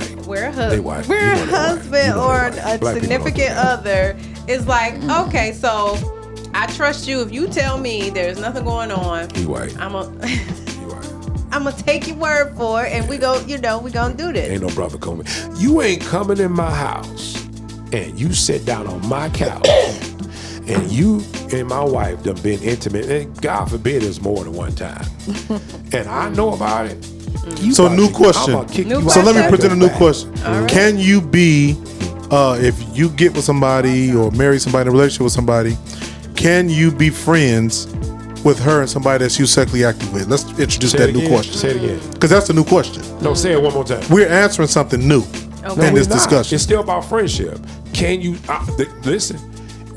husband or a significant other is like, okay, so I trust you. If you tell me there's nothing going on, I'm gonna take your word for it, and we gonna do this. Ain't no brother coming. You ain't coming in my house, and you sit down on my couch, and you and my wife done been intimate, and God forbid it's more than one time, and I know about it. So new question. So let me present a new question. Right. Can you be, if you get with somebody or marry somebody in a relationship with somebody, can you be friends with her and somebody that's you sexually active with? Let's introduce that new question. Say it again. Because that's the new question. No, say it one more time. We're answering something new in this discussion. It's still about friendship. Can you, listen,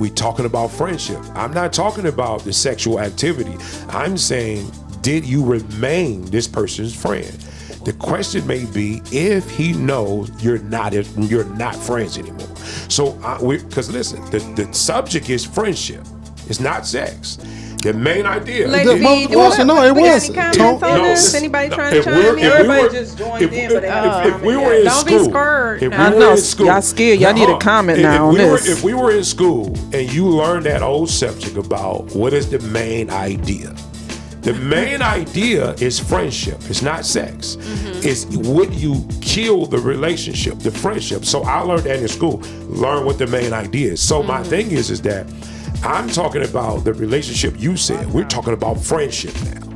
we talking about friendship. I'm not talking about the sexual activity. I'm saying, did you remain this person's friend? The question may be if he knows you're not friends anymore. So, because listen, the subject is friendship. It's not sex. The main idea. It was. Anybody trying to chime in? Everybody just joined in, but if we were in school, don't be scared. Y'all scared. Y'all need a comment now on this. If we were in school and you learned that old subject about what is the main idea, The main idea is friendship. It's not sex. It's would you kill the relationship, the friendship? So I learned that in school. Learn what the main idea is. So my thing is that I'm talking about the relationship you said. We're talking about friendship now.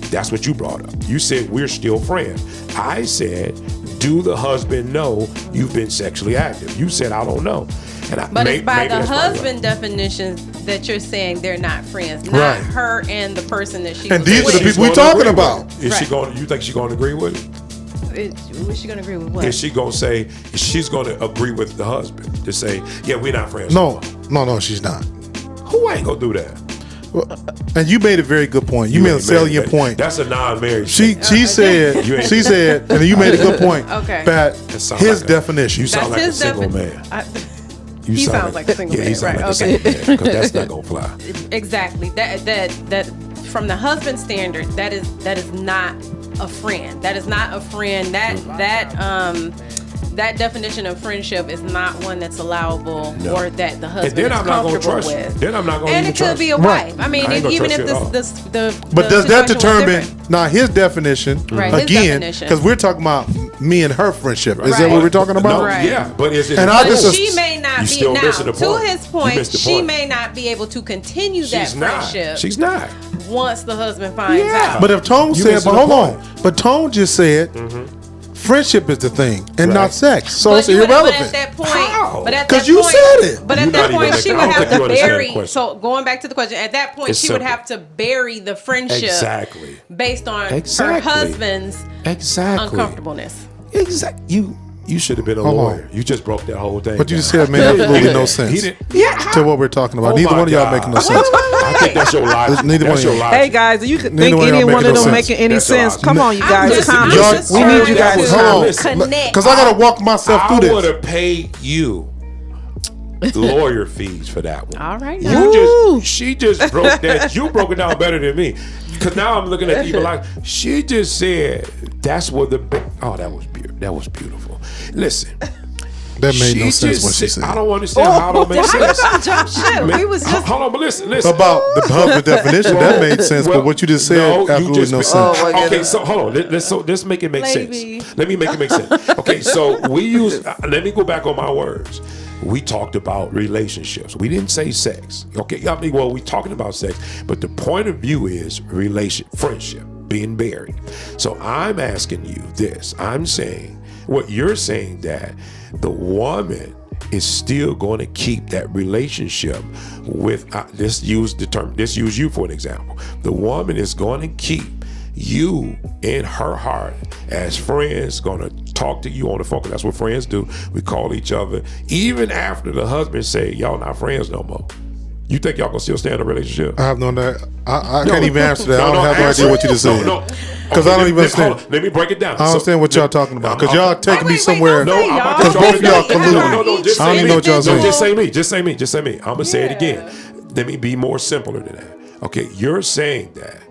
That's what you brought up. You said we're still friends. I said, do the husband know you've been sexually active? You said, I don't know. But it's by the husband definition that you're saying they're not friends, not her and the person that she. And these are the people we're talking about. Is she going? You think she's going to agree with it? Is she going to agree with what? Is she going to say she's going to agree with the husband to say, yeah, we're not friends? No, she's not. Who ain't gonna do that? Well, and you made a very good point. You made a salient point. That's a non-marriage. She said, and you made a good point. Okay. That his definition. You sound like a single man. He sounds like a single man, right? Okay. Because that's not gonna fly. Exactly. That from the husband standard, that is not a friend. That is not a friend. That definition of friendship is not one that's allowable or that the husband is comfortable with. Then I'm not going to And it could be a wife. I mean, even if But does that determine his definition again? Because we're talking about me and her friendship. Is that what we're talking about? No, yeah, but is it? She may not be now. To his point, she may not be able to continue that friendship. She's not. Once the husband finds out. But if Tone said, but hold on, but Tone just said. Friendship is the thing and not sex, so it's irrelevant. But at that point, because you said it. But at that point, she would have to bury. So going back to the question, at that point, she would have to bury the friendship based on her husband's uncomfortableness. Exactly. You should have been a lawyer. You just broke that whole thing. What you just said made absolutely no sense to what we're talking about. Neither one of y'all making no sense. I think that's your logic. Neither one of y'all. Hey guys, you think any one of them making any sense? Come on, you guys. We need you guys to connect. Because I got to walk myself through this. I would have paid you lawyer fees for that one. All right. She just broke that. You broke it down better than me. Because now I'm looking at people like, she just said, that's what that was beautiful. That was beautiful. Listen. That made no sense what she said. I don't understand how it don't make sense. We was just hold on, but listen. About the husband definition, that made sense. But what you just said, absolutely no sense. Okay, so hold on. Let's make it make sense. Let me make it make sense. Okay, so we use. Let me go back on my words. We talked about relationships. We didn't say sex. Okay, I mean, well, we talking about sex, but the point of view is friendship, being buried. So I'm asking you this. I'm saying what you're saying, that the woman is still going to keep that relationship with. Let's use you for an example. The woman is going to keep you in her heart as friends, gonna talk to you on the phone, because that's what friends do. We call each other even after the husband say y'all not friends no more. You think y'all gonna still stay in a relationship? I have no idea. I can't even answer that. I don't have no idea what you just said. Because I don't even understand. Let me break it down. I don't understand what y'all talking about. Because y'all taking me somewhere. Because both of y'all colluding. No, I don't even know what y'all saying. Just say me. I'm gonna say it again. Let me be more simpler than that. Okay, you're saying that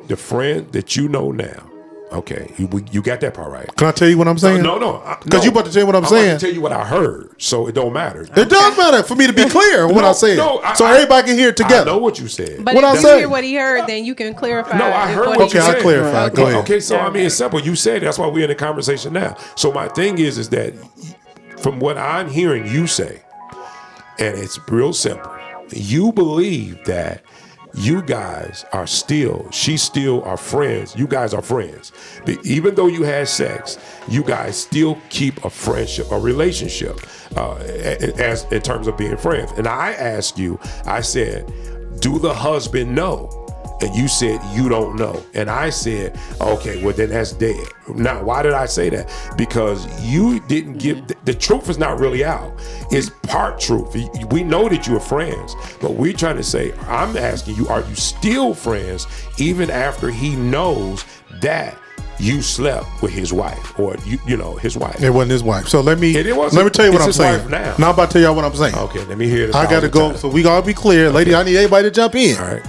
the friend that you know now. Okay, you got that part right. Can I tell you what I'm saying? No. Because you about to tell you what I'm saying. I'm about to tell you what I heard, so it don't matter. It does matter for me to be clear on what I said. So everybody can hear it together. I know what you said. But if you hear what he heard, then you can clarify. No, I heard what you said. Okay, I clarified. Go ahead. Okay, so I mean, it's simple. You said that's why we're in a conversation now. So my thing is that from what I'm hearing you say, and it's real simple, you believe that you guys are she still are friends. You guys are friends. But even though you had sex, you guys still keep a friendship, a relationship, as in terms of being friends. And I asked you, I said, do the husband know? And you said you don't know. And I said, okay, well then that's dead. Now, why did I say that? Because you didn't give, the truth is not really out. It's part truth. We know that you are friends, but we're trying to say, I'm asking you, are you still friends even after he knows that you slept with his wife, or you know his wife? It wasn't his wife. So let me tell you what I'm saying. Now I'm about to tell y'all what I'm saying. Okay, let me hear this. I got to go. So we gotta be clear, okay. Lady. I need everybody to jump in. All right.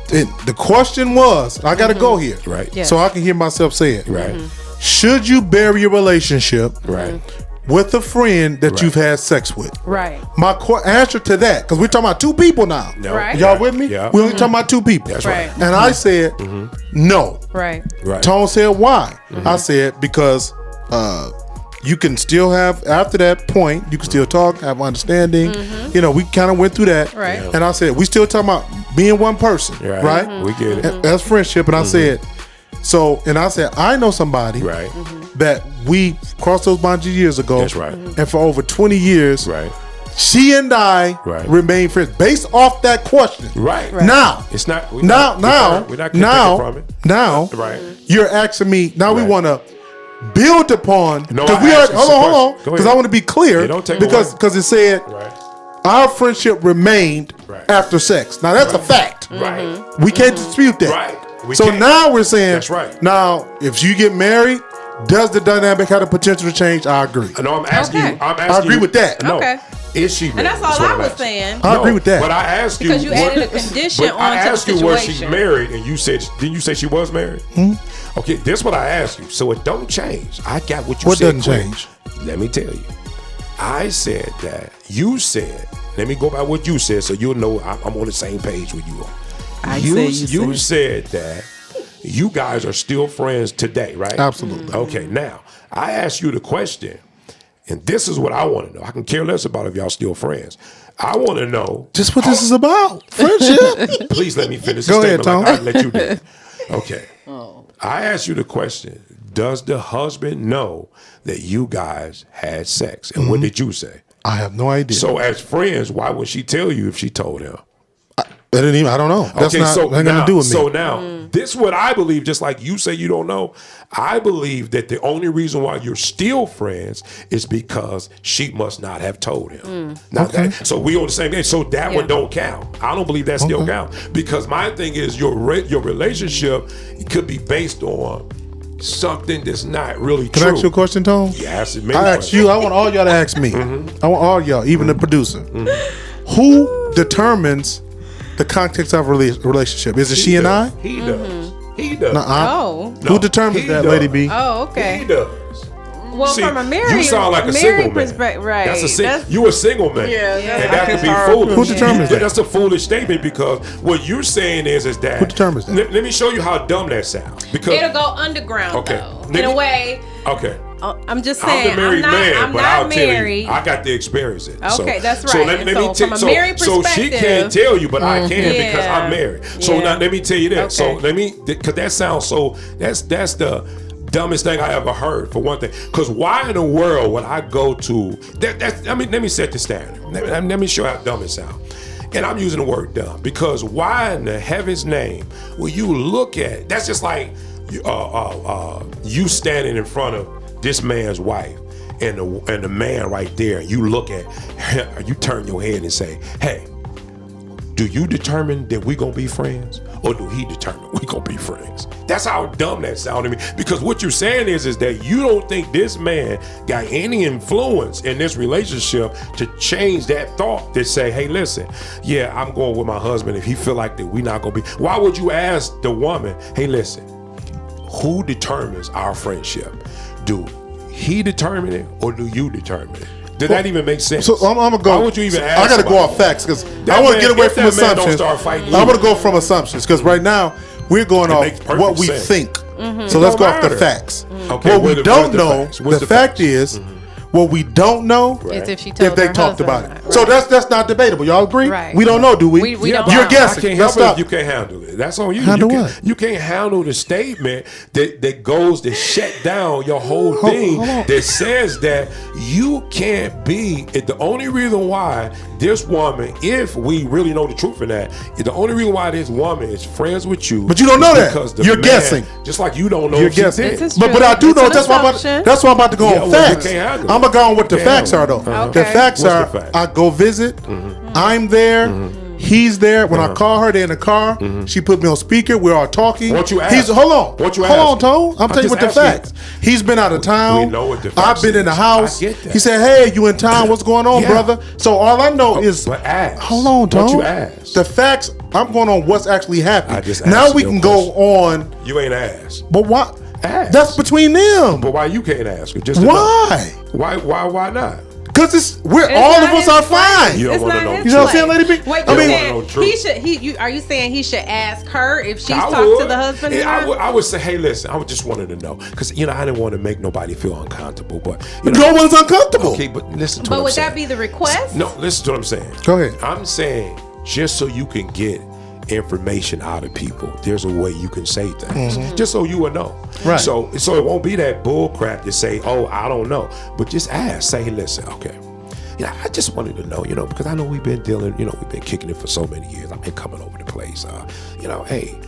The question was, I got to go here, right? Yes. So I can hear myself say it. Right. Should you bury a relationship, right, with a friend that you've had sex with. Right. My answer to that, because we're talking about two people now. No. Right. Y'all with me? Yeah. We're only talking about two people. That's right. And I said, no. Right. Tone said, why? I said, because you can still have, after that point, you can still talk, have understanding. You know, we kind of went through that. Right. And I said, we still talking about being one person. Right? We get it. That's friendship. And I said, I know somebody that we crossed those boundaries years ago. That's right. And for over 20 years, Right. she and I remain friends based off that question. Right. Now, It's not. We're now, not from it. now, you're asking me. Now we want to build upon. No, because we are. Hold on, Go because ahead. I want to be clear. Yeah, don't take because it said our friendship remained after sex. Now that's a fact. Right. We can't dispute that. Right. Now we're saying. That's right. Now, if you get married, does the dynamic have the potential to change? I agree. No, I'm asking you. I agree with that. No. Okay. Is she married? And that's all I was saying. I agree with that. But I asked you Because you added a condition but I onto the asked you was she situation. married, and you said didn't you say she was married? Okay, this is what I asked you. So it don't change. I got what you What said. doesn't change? Let me tell you. I said that you said. Let me go by what you said, so you'll know I'm on the same page with you. You said that you guys are still friends today, right? Absolutely. Okay, now I asked you the question, and this is what I want to know. I can care less about if y'all still friends. I want to know just what this is about. Friendship. Please let me finish the Go ahead, statement. Tom. I'll let you do it. Okay. I asked you the question, does the husband know that you guys had sex? And what did you say? I have no idea. So as friends, why would she tell you if she told him? I don't know. That's Okay, so nothing now, to do with me. So now, this is what I believe, just like you say you don't know, I believe that the only reason why you're still friends is because she must not have told him. Now so we on the same page. So that one don't count. I don't believe that still counts. Because my thing is your relationship could be based on something that's not really true. Can I ask you a question, Tom? Yes, it I asked you. I want all y'all to ask me. I want all y'all, even the producer. Who determines the context of a relationship? Is it she and I? He does. He does. Who determines that, does. Lady B? Oh, okay. He does. Well, See, from a married, you sound like a single man. Right. That's you a single man. And that could be foolish. Who determines that? That's a foolish statement because what you're saying is that who determines that? Let me show you how dumb that sounds. Because it'll go underground though. In a way. Okay. I'm just saying. I'm the married man, I'm but not I'll married. tell you, I got to experience it. Okay, that's right. So let me from a married so perspective, she can't tell you, but I can because Yeah. I'm married. So now let me tell you that. Okay. So because that sounds so. That's the dumbest thing I ever heard. For one thing, because why in the world would I go to that? I mean, let me set the standard. Let me show how dumb it sounds. And I'm using the word dumb because why in the heaven's name will you look at? That's just like you standing in front of this man's wife and the man right there. You look at her, you turn your head and say, "Hey, do you determine that we gonna be friends, or do he determine we gonna be friends?" That's how dumb that sounded to me. Because what you're saying is that you don't think this man got any influence in this relationship to change that thought. To say, "Hey, listen, yeah, I'm going with my husband. If he feel like that we not gonna be," why would you ask the woman, "Hey, listen, who determines our friendship? Do he determine it, or do you determine it?" Did that even make sense? So I'm gonna go. Why would you even ask? I gotta go off facts because I want to get away from assumptions. I'm gonna go from assumptions because right now we're going off what we think. So let's go off the facts. Okay, what we don't know, the fact is, what we don't know is if she told if they her talked husband about or it. not. So that's not debatable. Y'all agree? Right. We don't know, do we? We don't You're know. guessing. I can't Let's help it stop. if you can't handle it. That's on you. Handle you what? You can't handle the statement that goes to shut down your whole thing. hold on. That says that you can't be. The only reason why this woman, if we really know the truth in that, the only reason why this woman is friends with you. But you don't know that. Because the You're man, guessing. Just like you don't know. You're if she guessing. did. But I do It's know. an That's why I'm about to go Yeah, on well, you facts. can't handle it. I'm gonna go on what the Can't facts are handle though. it. The Okay. facts What's are the fact? I go visit. I'm there. He's there. When I call her, they're in the car. She put me on speaker. We're all talking. What you ask? Hold on. What you hold ask? on, Tone. I'm telling you what the just facts. He's been out of town. We know what the facts I've been in the is. house. I get that. He said, "Hey, you in town? What's going on, Yeah. brother?" So all I know is, But ask. hold on, Tone. What you ask? The facts. I'm going on what's actually I happening. just Now asked we you a can go on. You ain't asked. But what? Ask. That's between them. But why you can't ask her? Just why? Why not? Because all of us are fine. You don't want to know. You know what I'm saying, Lady B? Wait, are you saying he should ask her if she's talked to the husband? I would say, hey, listen, I just wanted to know because I didn't want to make nobody feel uncomfortable, but no one's uncomfortable. Okay, but listen to. But would that be the request? No, listen to what I'm saying. Go ahead. I'm saying just so you can get information out of people, there's a way you can say things, just so you will know. Right. So it won't be that bull crap to say, oh, I don't know, but just ask. Say, listen, okay. I just wanted to know, because I know we've been dealing, we've been kicking it for so many years. I've been coming over the place. Hey,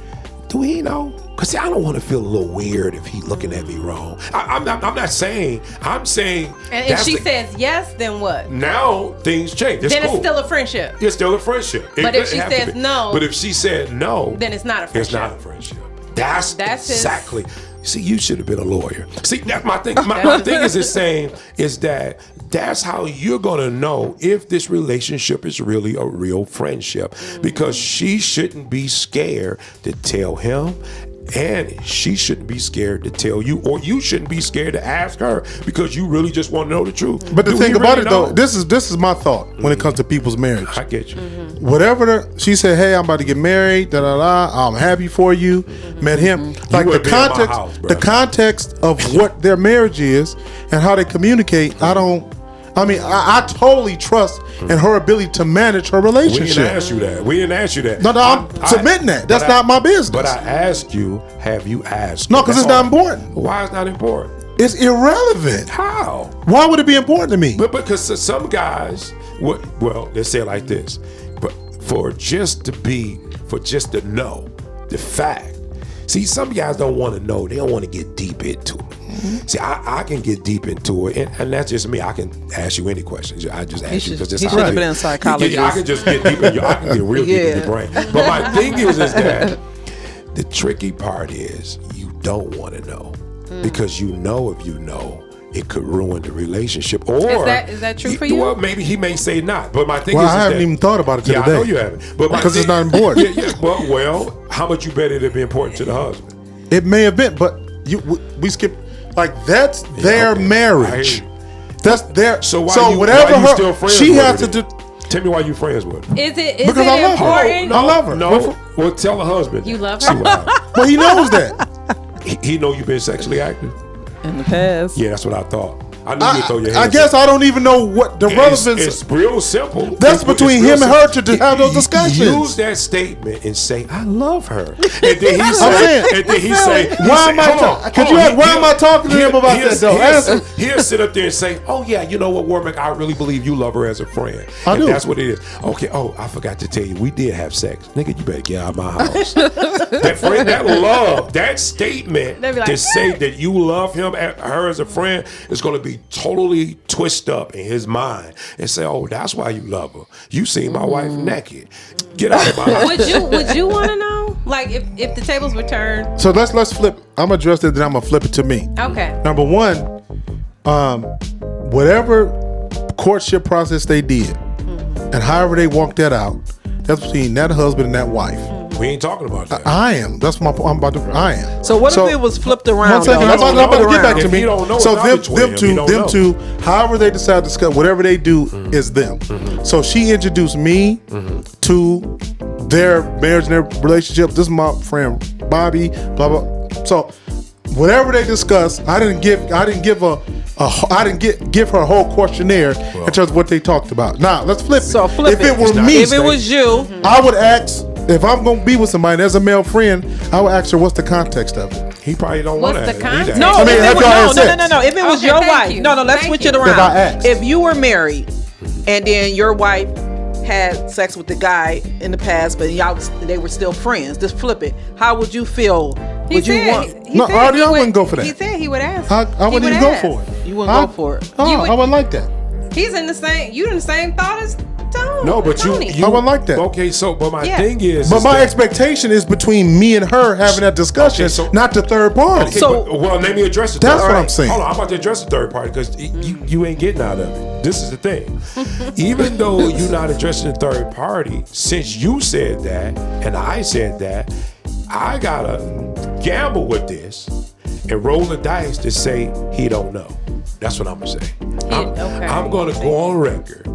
do he know? Because I don't want to feel a little weird if he's looking at me wrong. I'm not saying. I'm saying. And if she says yes, then what? Now things change. It's then cool. It's still a friendship. It's still a friendship. But if she says no. But if she said no. Then it's not a friendship. It's not a friendship. That's exactly. See, you should have been a lawyer. See, that's my thing. My thing is that's how you're going to know if this relationship is really a real friendship. Because she shouldn't be scared to tell him, and she shouldn't be scared to tell you, or you shouldn't be scared to ask her because you really just want to know the truth. But the thing about it, though, this is my thought when it comes to people's marriage. I get you. Whatever she said, hey, I'm about to get married, I'm happy for you. Met him. Like the context of what their marriage is and how they communicate, I totally trust in her ability to manage her relationship. We didn't ask you that. No, I'm submitting that. That's not my business. But I asked you, have you asked? No, because it's not important. Why is it not important? It's irrelevant. How? Why would it be important to me? But because some guys, let's say it like this. But for just to know the fact. See, some guys don't want to know. They don't want to get deep into it. See, I can get deep into it, and that's just me. I can ask you any questions. I just ask you because he should have been in psychology. I can just get deep in I can get real deep in your brain. But my thing is that the tricky part is you don't want to know because if you know, it could ruin the relationship. Or is that true for you? Well, maybe he may say not. But my thing is, I haven't even thought about it today. I know you haven't. But because it's not important. Well, how much you bet it'd be important to the husband? It may have been, but we skip. Like that's their marriage. That's their. So whatever why you still friends she with has her? to do. Tell me why you friends with her. Is it because I love important? her. I love her. No. Well, tell the husband. You love her. Well, he knows that. He know you've been sexually active in the past. Yeah, that's what I thought. I knew you'd throw your hands I guess up. I don't even know what the relevance is. It's real simple. That's between him and her to have those discussions. Use that statement and say, I love her. And then he say, why am I talking to him about that though? He'll sit up there and say, oh yeah, you know what, Warmack, I really believe you love her as a friend. I do. That's what it is. Okay, I forgot to tell you, we did have sex. Nigga, you better get out of my house. that love, that statement to say that you love her as a friend is going to be totally twist up in his mind and say, oh, that's why you love her. You seen my wife naked. Get out of my house. Would you want to know? Like if the tables were turned? So let's flip. I'm gonna address it, then I'm gonna flip it to me. Okay. Number one, whatever courtship process they did, and however they walked that out, that's between that husband and that wife. We ain't talking about that. I am. That's my. I'm about to. I am. So what if it was flipped around? One second. I'm about to get back to me. So them two, however they decide to discuss, whatever they do is them. So she introduced me to their marriage and their relationship. This is my friend Bobby. Blah blah. So whatever they discuss, I didn't give her a whole questionnaire in terms of what they talked about. Now let's flip it. So flip if it were me, if it was you, I would ask. If I'm gonna be with somebody as a male friend, I would ask her what's the context of it. He probably don't want to. What's the context? No, I mean, no. If it was your wife, no. Let's switch it around. If you were married and then your wife had sex with the guy in the past, but they were still friends, just flip it. How would you feel? I wouldn't go for that. He said he would ask. I wouldn't even go for it. You wouldn't go for it. I wouldn't like that. He's in the same. You in the same thought as Tony. No, but you I wouldn't like that. Okay, so but my thing is. But my expectation is between me and her having that discussion, not the third party. Okay, so let me address it. That's what I'm saying. Hold on, I'm about to address the third party because you ain't getting out of it. This is the thing. Even though you're not addressing the third party, since you said that and I said that, I gotta gamble with this and roll the dice to say he don't know. That's what I'm gonna say. I'm gonna go on record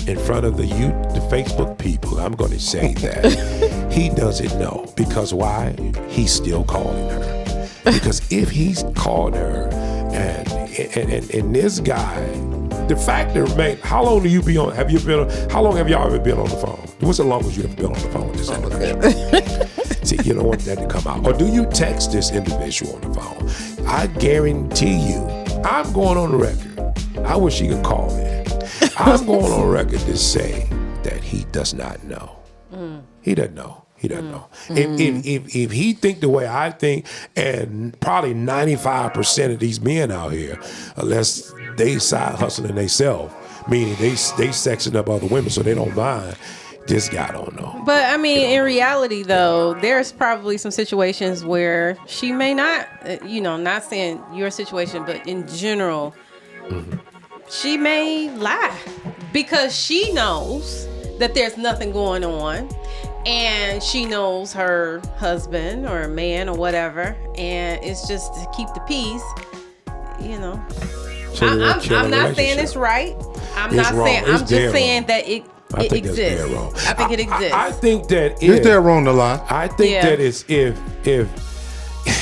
in front of the Facebook people. I'm gonna say that he doesn't know. Because why? He's still calling her. Because if he's calling her and this guy, the fact that remains, how long do you be on? How long have y'all ever been on the phone? What's the longest you ever been on the phone with this individual? See, you don't want that to come out. Or do you text this individual on the phone? I guarantee you, I'm going on the record. I wish he could call in. I'm going on record to say that he does not know. He doesn't know. He doesn't know. If he think the way I think, and probably 95% of these men out here, unless they side hustling themselves, meaning they sexing up other women so they don't mind, this guy don't know. But I mean, in reality though, there's probably some situations where she may not, not saying your situation, but in general, she may lie because she knows that there's nothing going on. And she knows her husband or man or whatever, and it's just to keep the peace, So I'm not saying it's right. I'm just saying that it exists. I think it exists. I think that is there wrong to lie? I think that it's if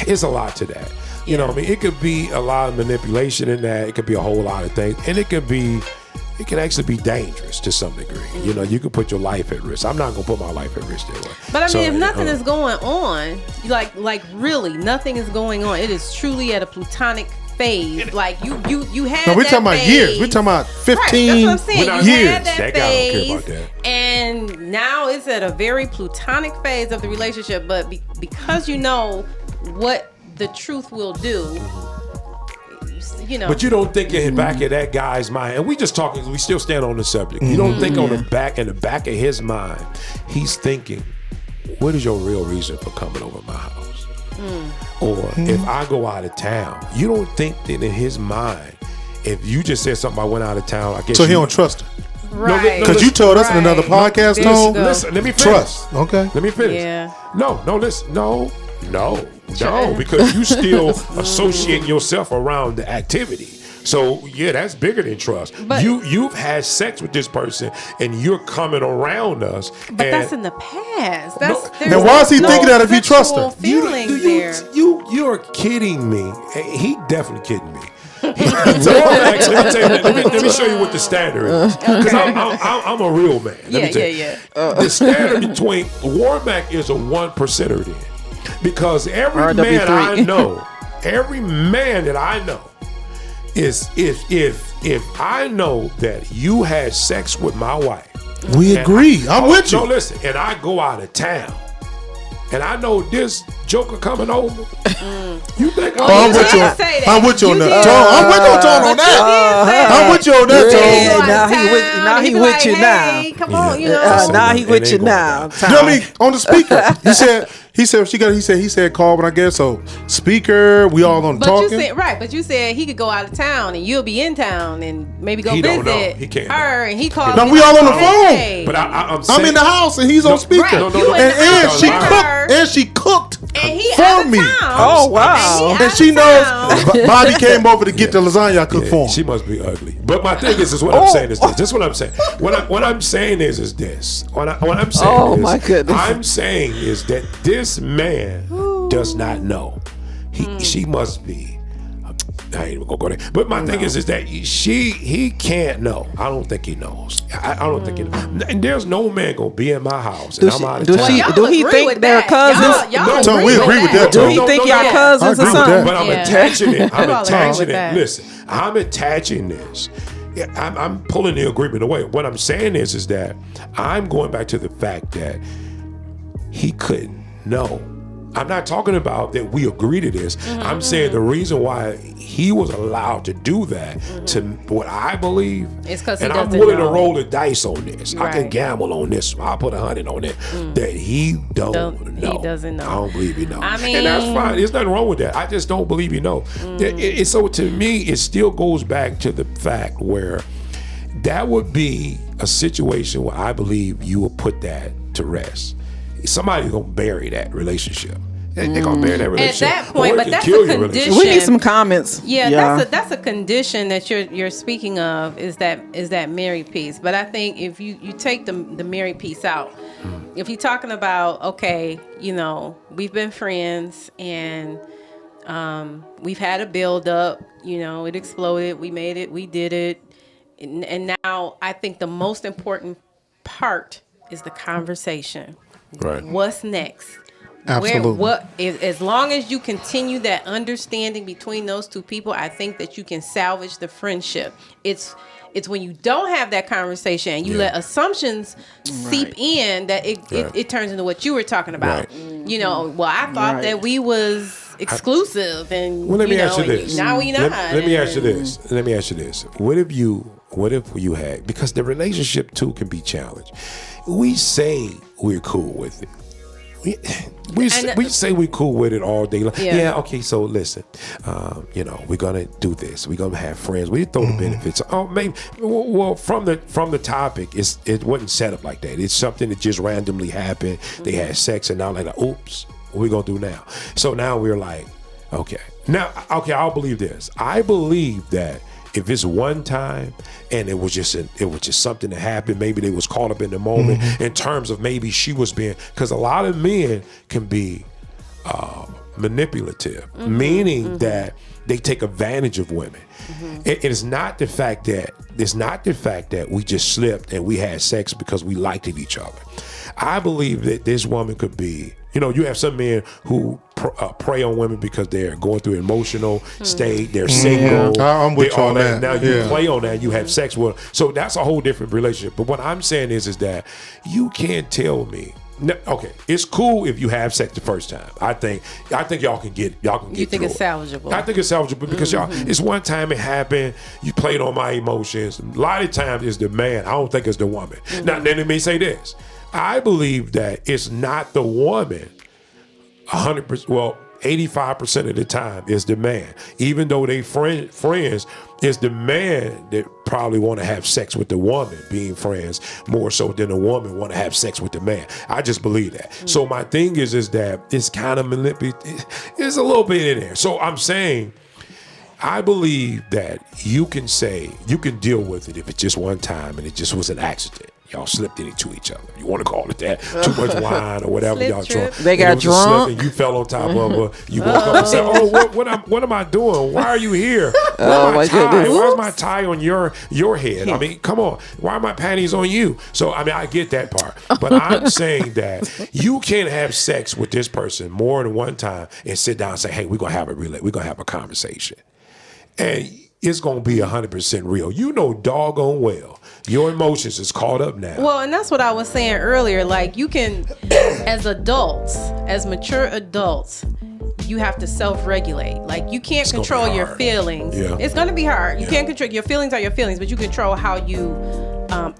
it's a lot to that. You know what I mean? It could be a lot of manipulation in that. It could be a whole lot of things, and it can actually be dangerous to some degree. You could put your life at risk. I'm not gonna put my life at risk that way. But I mean, if nothing is going on, like really nothing is going on, it is truly at a platonic phase. Like you had. No, we're talking about years. We're talking about 15 that's what I'm saying. years. Had that phase, and now it's at a very platonic phase of the relationship. But because you know what the truth will do. But you don't think in the back of that guy's mind, and we still stand on the subject. You don't think in the back of his mind, he's thinking, what is your real reason for coming over my house? Or if I go out of town, you don't think that in his mind, if you just said something, I went out of town, I guess so he don't trust her. Right. Because you told us in another podcast, listen, let me finish. Trust. Okay. Let me finish. Yeah. No, listen. No, because you still associate yourself around the activity. So that's bigger than trust. But you've had sex with this person, and you're coming around us. But that's in the past. Then why is he thinking that if he trusts her? You're kidding me. He definitely kidding me. Let me show you what the standard is. Because I'm a real man. The standard between Warmack is a 1%er then. Because every man that I know is if I know that you had sex with my wife. We agree. I'm with you. No, listen, and I go out of town and I know this joker coming over. You think I'm with you? I'm with you on that. I'm with you on that. I'm with you on that. Now he with you now. Come on, now he with you now. I mean, on the speaker, he said call when I get so speaker. We all on talking. But you said he could go out of town and you'll be in town and maybe go visit he can't her and he called. No, we all on the phone. Hey. But I'm in the house and he's on speaker. And she cooked for me. Oh wow! And she knows Bobby came over to get the lasagna I cooked for him. She must be ugly. But my thing is what I'm saying is this. This is what I'm saying. What I'm saying is this. What I'm saying my goodness. I'm saying is that this man does not know. She must be. I ain't even gonna go there. But my thing is that he can't know. I don't think he knows. I don't think he knows. And there's no man gonna be in my house and I'm out of town. Do he think they're cousins? We agree with that. Do he think y'all cousins or something? But I'm attaching it. Listen, I'm attaching this. I'm pulling the agreement away. What I'm saying is that I'm going back to the fact that he couldn't know. I'm not talking about that we agree to this. I'm saying the reason why he was allowed to do that, to what I believe, it's because and I'm willing to roll the dice on this. Right. I can gamble on this. I'll put 100 on it. That he don't know. He doesn't know. I don't believe he knows. And that's fine. There's nothing wrong with that. I just don't believe he knows. So to me, it still goes back to the fact where that would be a situation where I believe you would put that to rest. Somebody's gonna bury that relationship. They're gonna marry that relationship. At that point, but that's a condition. We need some comments. Yeah. That's a condition that you're speaking of, is that married piece. But I think if you take the married piece out, if you're talking about, okay, we've been friends and we've had a build up, it exploded, we made it, we did it, and now I think the most important part is the conversation. Right. What's next? Absolutely. As long as you continue that understanding between those two people, I think that you can salvage the friendship. It's when you don't have that conversation and you let assumptions seep in that it turns into what you were talking about. Right. I thought that we was exclusive, and let me ask you this. Now we not. Let me ask you this. What if you had, because the relationship too can be challenged. We say we're cool with it. We say we're cool with it all day long. Yeah, okay, so listen, we're gonna do this. We're gonna have friends. We throw the benefits. Oh, maybe. Well, from the topic, it wasn't set up like that. It's something that just randomly happened. They had sex, and now like, oops, what we gonna do now? So now we're like, okay, I'll believe this. I believe that if it's one time and it was just something that happened, maybe they was caught up in the moment in terms of maybe she was being, because a lot of men can be manipulative, meaning that they take advantage of women. It is not the fact that we just slipped and we had sex because we liked each other. I believe that this woman could be, you have some men who prey on women because they're going through emotional state, they're single. I'm with you on that. Now you play on that, you have sex with them. So that's a whole different relationship. But what I'm saying is that you can't tell me. Okay, it's cool if you have sex the first time. I think y'all can get You think it's salvageable? I think it's salvageable because y'all, it's one time it happened. You played on my emotions. A lot of times it's the man. I don't think it's the woman. Now, then let me say this. I believe that it's not the woman 100%, well, 85% of the time is the man. Even though they friends, it's the man that probably want to have sex with the woman, being friends, more so than the woman want to have sex with the man. I just believe that. So my thing is that it's kind of manipulative. There's a little bit in there. So I'm saying, I believe that you can deal with it if it's just one time and it just was an accident. Y'all slipped into each other. You want to call it that? Too much wine or whatever y'all drunk. They got drunk. And you fell on top of her. You woke up and said, "Oh, what am I doing? Why are you here? My goodness. Why's my tie on your head? I mean, come on. Why are my panties on you?" So I mean, I get that part, but I'm saying that you can't have sex with this person more than one time and sit down and say, "Hey, we're gonna have a conversation," and it's gonna be 100% real. Doggone well. Your emotions is caught up now. Well, and that's what I was saying earlier. Like, you can, as adults, as mature adults, you have to self-regulate. Like, you can't control your feelings. Yeah. It's going to be hard. You can't control, your feelings are your feelings, but you control how you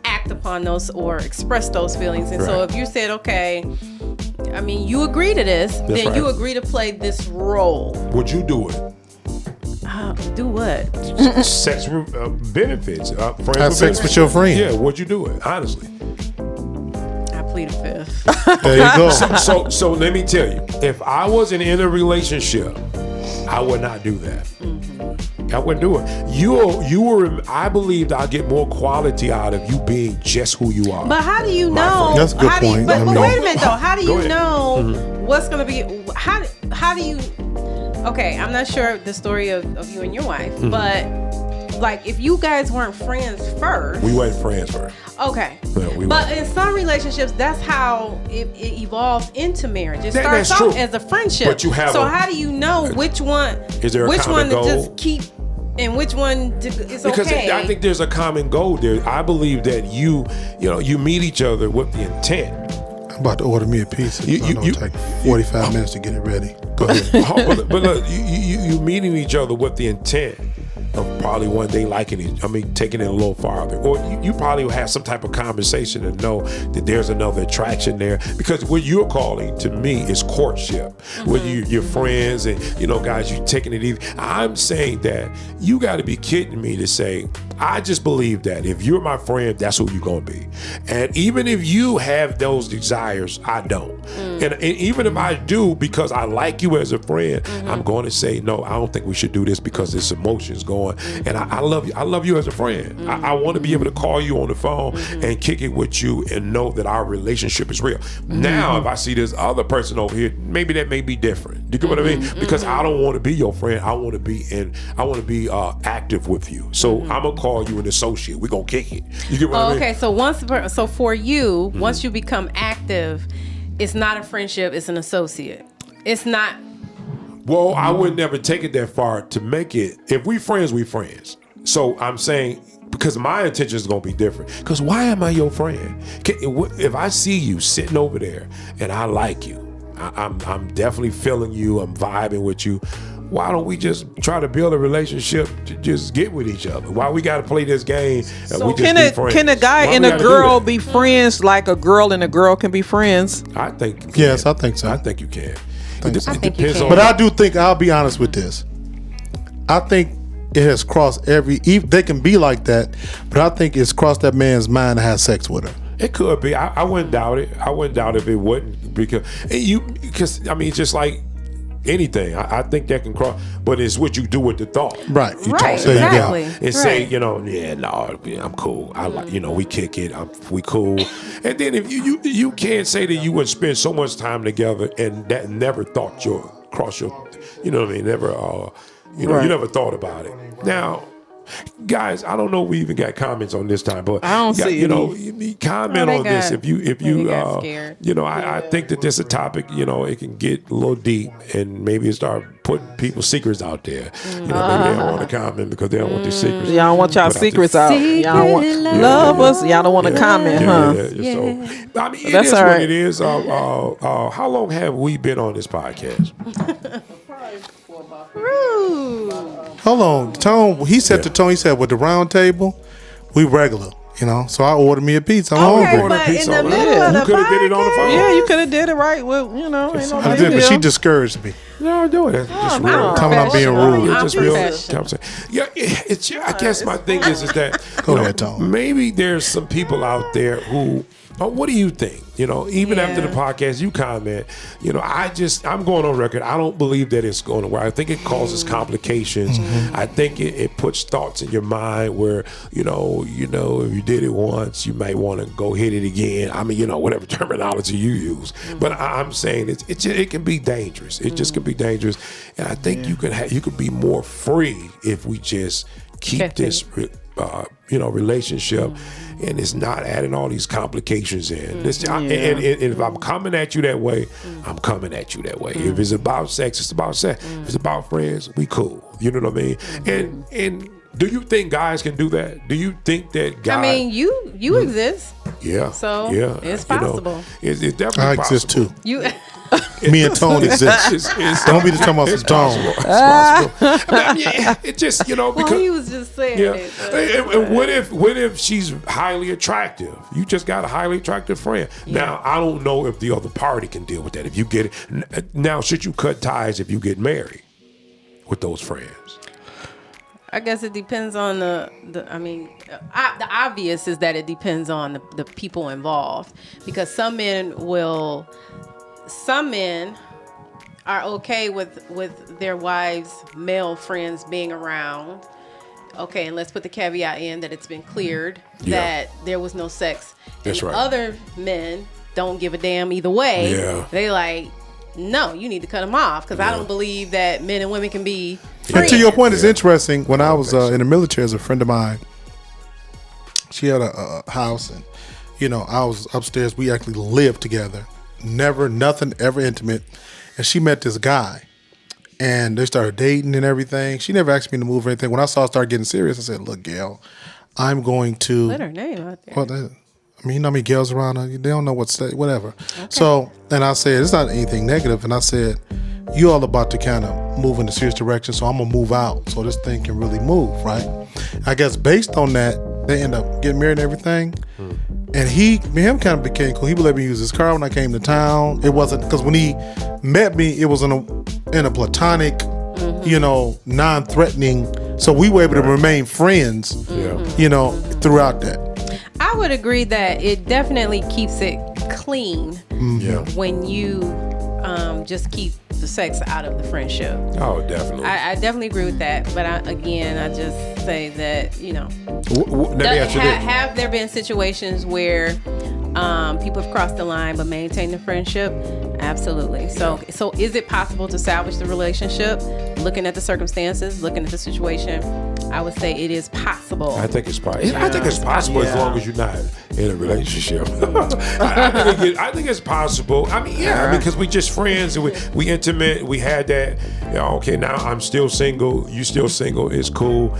act upon those or express those feelings. And so if you said, okay, I mean, you agree to this, then you agree to play this role. Would you do it? Do what? Sex benefits. Have sex with your friend. Yeah, would you do it? Honestly. I plead a fifth. There you go. So let me tell you, if I wasn't in a relationship, I would not do that. I wouldn't do it. You were. I believed I'd get more quality out of you being just who you are. But how do you know? That's a good point. But wait a minute though. How do you know what's going to be? How do you? Okay, I'm not sure the story of you and your wife, but like, if you guys weren't friends first. We weren't friends first. Okay. But in some relationships, that's how it evolves into marriage. It starts off as a friendship. But you have so how do you know which one to just keep and which one is okay? Because I think there's a common goal there. I believe that you meet each other with the intent. I'm about to order me a pizza. It'll take 45 minutes to get it ready. Go but ahead. look, you meeting each other with the intent of probably one day taking it a little farther. Or you probably will have some type of conversation and know that there's another attraction there. Because what you're calling, to me, is courtship. Where you're friends and, guys, you're taking it easy. I'm saying that you got to be kidding me to say, I just believe that if you're my friend, that's who you're going to be. And even if you have those desires, I don't. And even if I do, because I like you as a friend, I'm going to say, no, I don't think we should do this because this emotion's going. And I love you. I love you as a friend. I want to be able to call you on the phone and kick it with you and know that our relationship is real. Now, if I see this other person over here, maybe that may be different. Do you get what I mean? Because I don't want to be your friend. I want to be active with you. So I'm gonna call you an associate. We're gonna kick it. You get what I mean? Okay, so for you, once you become active, it's not a friendship, it's an associate. It's not. Well, I would never take it that far to make it. If we friends, we friends. So I'm saying, because my intention is going to be different. Because why am I your friend? If I see you sitting over there and I like you, I'm definitely feeling you, I'm vibing with you, why don't we just try to build a relationship to just get with each other? Why we got to play this game and we just be friends? Can a guy and a girl be friends like a girl and a girl can be friends? I think. Yes, I think so. I think you can. It depends on. But I do think, I'll be honest with this. I think it has crossed they can be like that, but I think it's crossed that man's mind to have sex with her. It could be. I wouldn't doubt it. I wouldn't doubt if it wouldn't, because I mean, just like anything, I think that can cross, but it's what you do with the thought. Right. You right. talk Exactly. and say, I'm cool. I like, we kick it. We cool. And then if you can't say that you would spend so much time together and that never thought cross your, never, you never thought about it. Now, guys, I don't know if we even got comments on this time, but I don't see any. Comment on this if you scared. I think that this is a topic, it can get a little deep and maybe start putting people's secrets out there. Maybe they don't want to comment because they don't want their secrets. Y'all don't want y'all secrets out. Y'all don't want love us. Y'all don't want to comment, huh? Yeah. So, I mean, that's is all what right. it is. How long have we been on this podcast? Hold on, Tone. He set the tone. He said, with the round table, we regular, So I ordered me a pizza. I'm hungry. But in the middle of You the could have did it on the phone. Yeah, you could have did it right. Well, ain't no I did, but she discouraged me. No, do it. Just real. Tell me I'm being rude. It's just real. Professional. I guess my thing is that Go ahead, Tone. maybe there's some people out there who. What do you think? Even after the podcast, you comment. I'm going on record. I don't believe that it's going to work. I think it causes complications. I think it puts thoughts in your mind where if you did it once, you might want to go hit it again. I mean, whatever terminology you use. But I'm saying it can be dangerous. It just can be dangerous, and I think you could be more free if we just keep this. Relationship, and it's not adding all these complications in. And if I'm coming at you that way, I'm coming at you that way. If it's about sex, it's about sex. If it's about friends, we cool. You know what I mean? And do you think guys can do that? Do you think that guys? I mean, you exist. Yeah. So it's possible. It's definitely I possible. exist too. Me and Tone exist. Don't be the talking about some Tone. It's possible. I mean, it just because he was just saying it. And what if she's highly attractive? You just got a highly attractive friend. Yeah. Now I don't know if the other party can deal with that. If you get it now, should you cut ties if you get married with those friends? I guess it depends on the obvious is that it depends on the people involved, because some men are okay with their wives' male friends being around. Okay, and let's put the caveat in that it's been cleared that there was no sex. That's and right. Other men don't give a damn either way. Yeah. They like, no, you need to cut them off, because I don't believe that men and women can be friends. And to your point, it's interesting. When I was in the military, as a friend of mine, she had a house, and I was upstairs. We actually lived together. Nothing ever intimate. And she met this guy, and they started dating and everything. She never asked me to move or anything. When I saw it start getting serious, I said, "Look, Gail, I'm going to let her name out there." Well, I mean, you know how many girls around her? They don't know what to say, whatever. Okay. So, and I said, it's not anything negative. And I said, you all about to kind of move in a serious direction, so I'm going to move out so this thing can really move, right? I guess based on that, they end up getting married and everything. And me and him kind of became cool. He would let me use his car when I came to town. It wasn't, because when he met me, it was in a platonic, non-threatening So we were able to remain friends, throughout that. I would agree that it definitely keeps it clean when you just keep the sex out of the friendship. Oh, definitely. I definitely agree with that. But I just say that, let me ask you this. Have there been situations where people have crossed the line but maintained the friendship? Absolutely. So is it possible to salvage the relationship? Looking at the circumstances, looking at the situation, I would say it is possible. I think it's possible. I think it's possible as long as you're not in a relationship. I think it's possible. I mean, because we just friends and we intimate. We had that. Okay, now I'm still single. You still single. It's cool.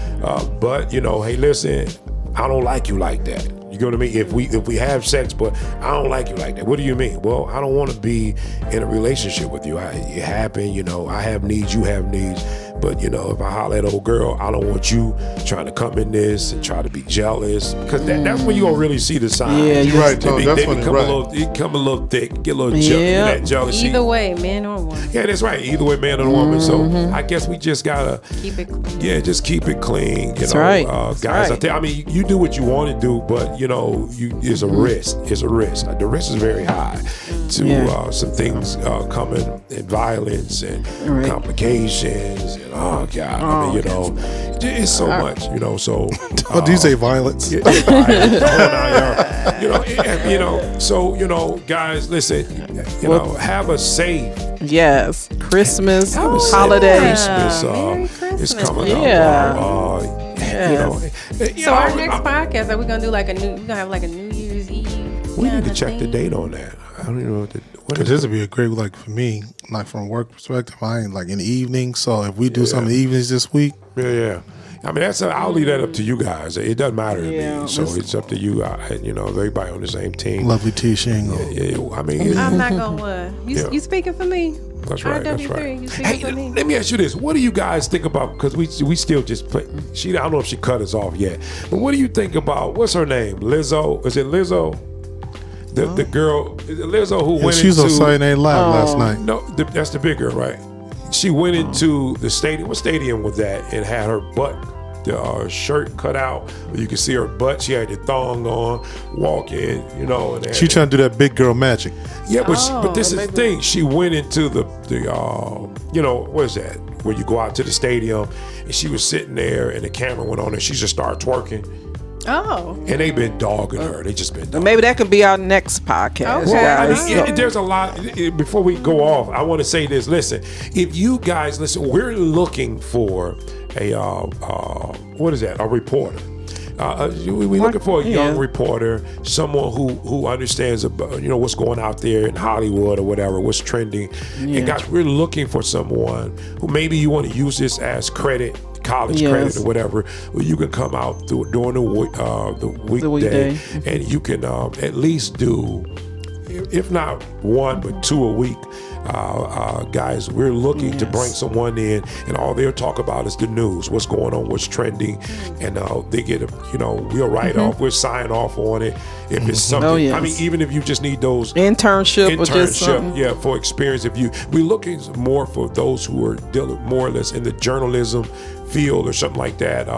But hey, listen, I don't like you like that. You know what I mean? If we have sex, but I don't like you like that. What do you mean? Well, I don't want to be in a relationship with you. It happened, I have needs, you have needs. But, if I holler at old girl, I don't want you trying to come in this and try to be jealous. Because that's when you're going to really see the signs. Yeah, you're right. They become a little thick, get a little that jealousy. Either way, man or woman. Yeah, that's right. Either way, man or woman. So I guess we just got to keep it clean. Yeah, just keep it clean. That's right. Guys, I mean, you do what you want to do, but, it's a risk. It's a risk. The risk is very high to some things coming and violence and complications. And, oh God! I mean, it's so much. So. What do you say? Violence. So guys, listen. Have a safe. Yes, Christmas holiday. Christmas is coming up. So our next podcast, are we gonna do we're gonna have like a New Year's Eve? We need to check the date on that. I don't even know what this would be a great, for me, from a work perspective, I ain't in the evening. So if we do some in the evenings this week. Yeah. I mean, I'll leave that up to you guys. It doesn't matter to me. So it's up to you. Everybody on the same team. Lovely T. I mean, I'm not gonna you speaking for me. That's right. That's right. Hey, let me ask you this: what do you guys think about? Because we still just play. I don't know if she cut us off yet, but what do you think about? What's her name? Lizzo? Is it Lizzo? The girl, is it Lizzo who went into? She was on Saturday Night Live last night. No, that's the big girl, right? She went into the stadium. What stadium was that? And had her butt, the shirt cut out. You could see her butt. She had the thong on, walking, And she trying to do that big girl magic. Yeah, but this is the thing. She went into the what is that? Where you go out to the stadium, and she was sitting there, and the camera went on, and she just started twerking. Oh. And they've been dogging her. They just been dogging Maybe that could be our next podcast. Okay. There's a lot. Before we go off, I want to say this. Listen, if you guys listen, we're looking for a what is that? A reporter. We're looking for a young reporter, someone who understands what's going out there in Hollywood or whatever, what's trending. Yeah. And guys, we're looking for someone who maybe you want to use this as credit, college credit or whatever, where you can come out during the weekday and you can at least do, if not one but two a week. Guys, we're looking to bring someone in, and all they'll talk about is the news, what's going on, what's trending, and they get we'll write off, we'll sign off on it if it's something. I mean, even if you just need those internship or just something. For experience. We're looking more for those who are dealing more or less in the journalism field or something like that.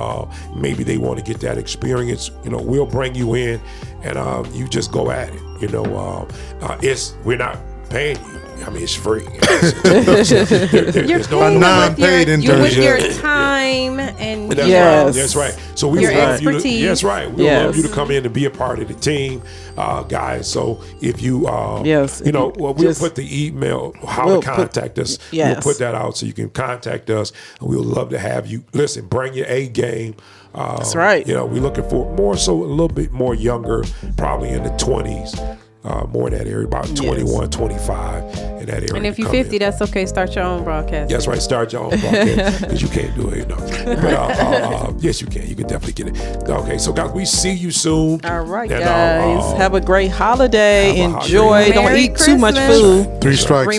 Maybe they want to get that experience. We'll bring you in, and you just go at it. We're not paying you. I mean, it's free. There's no non-paid internship. With your time and that's right. So we your love expertise. You to, that's right. We love you to come in and be a part of the team, guys. So if you, we'll put the email, how to contact us. We'll put that out so you can contact us. And we'd love to have you. Listen, bring your A game. That's right. We're looking for more so a little bit more younger, probably in the 20s. More in that area, about 21, 25 in that area. And if you're 50, that's okay. Start your own broadcast. That's right. Start your own broadcast because you can't do it. But yes, you can. You can definitely get it. Okay, so guys, we see you soon. All right, guys. Have a great holiday. Enjoy. Don't eat too much food. 3 strikes.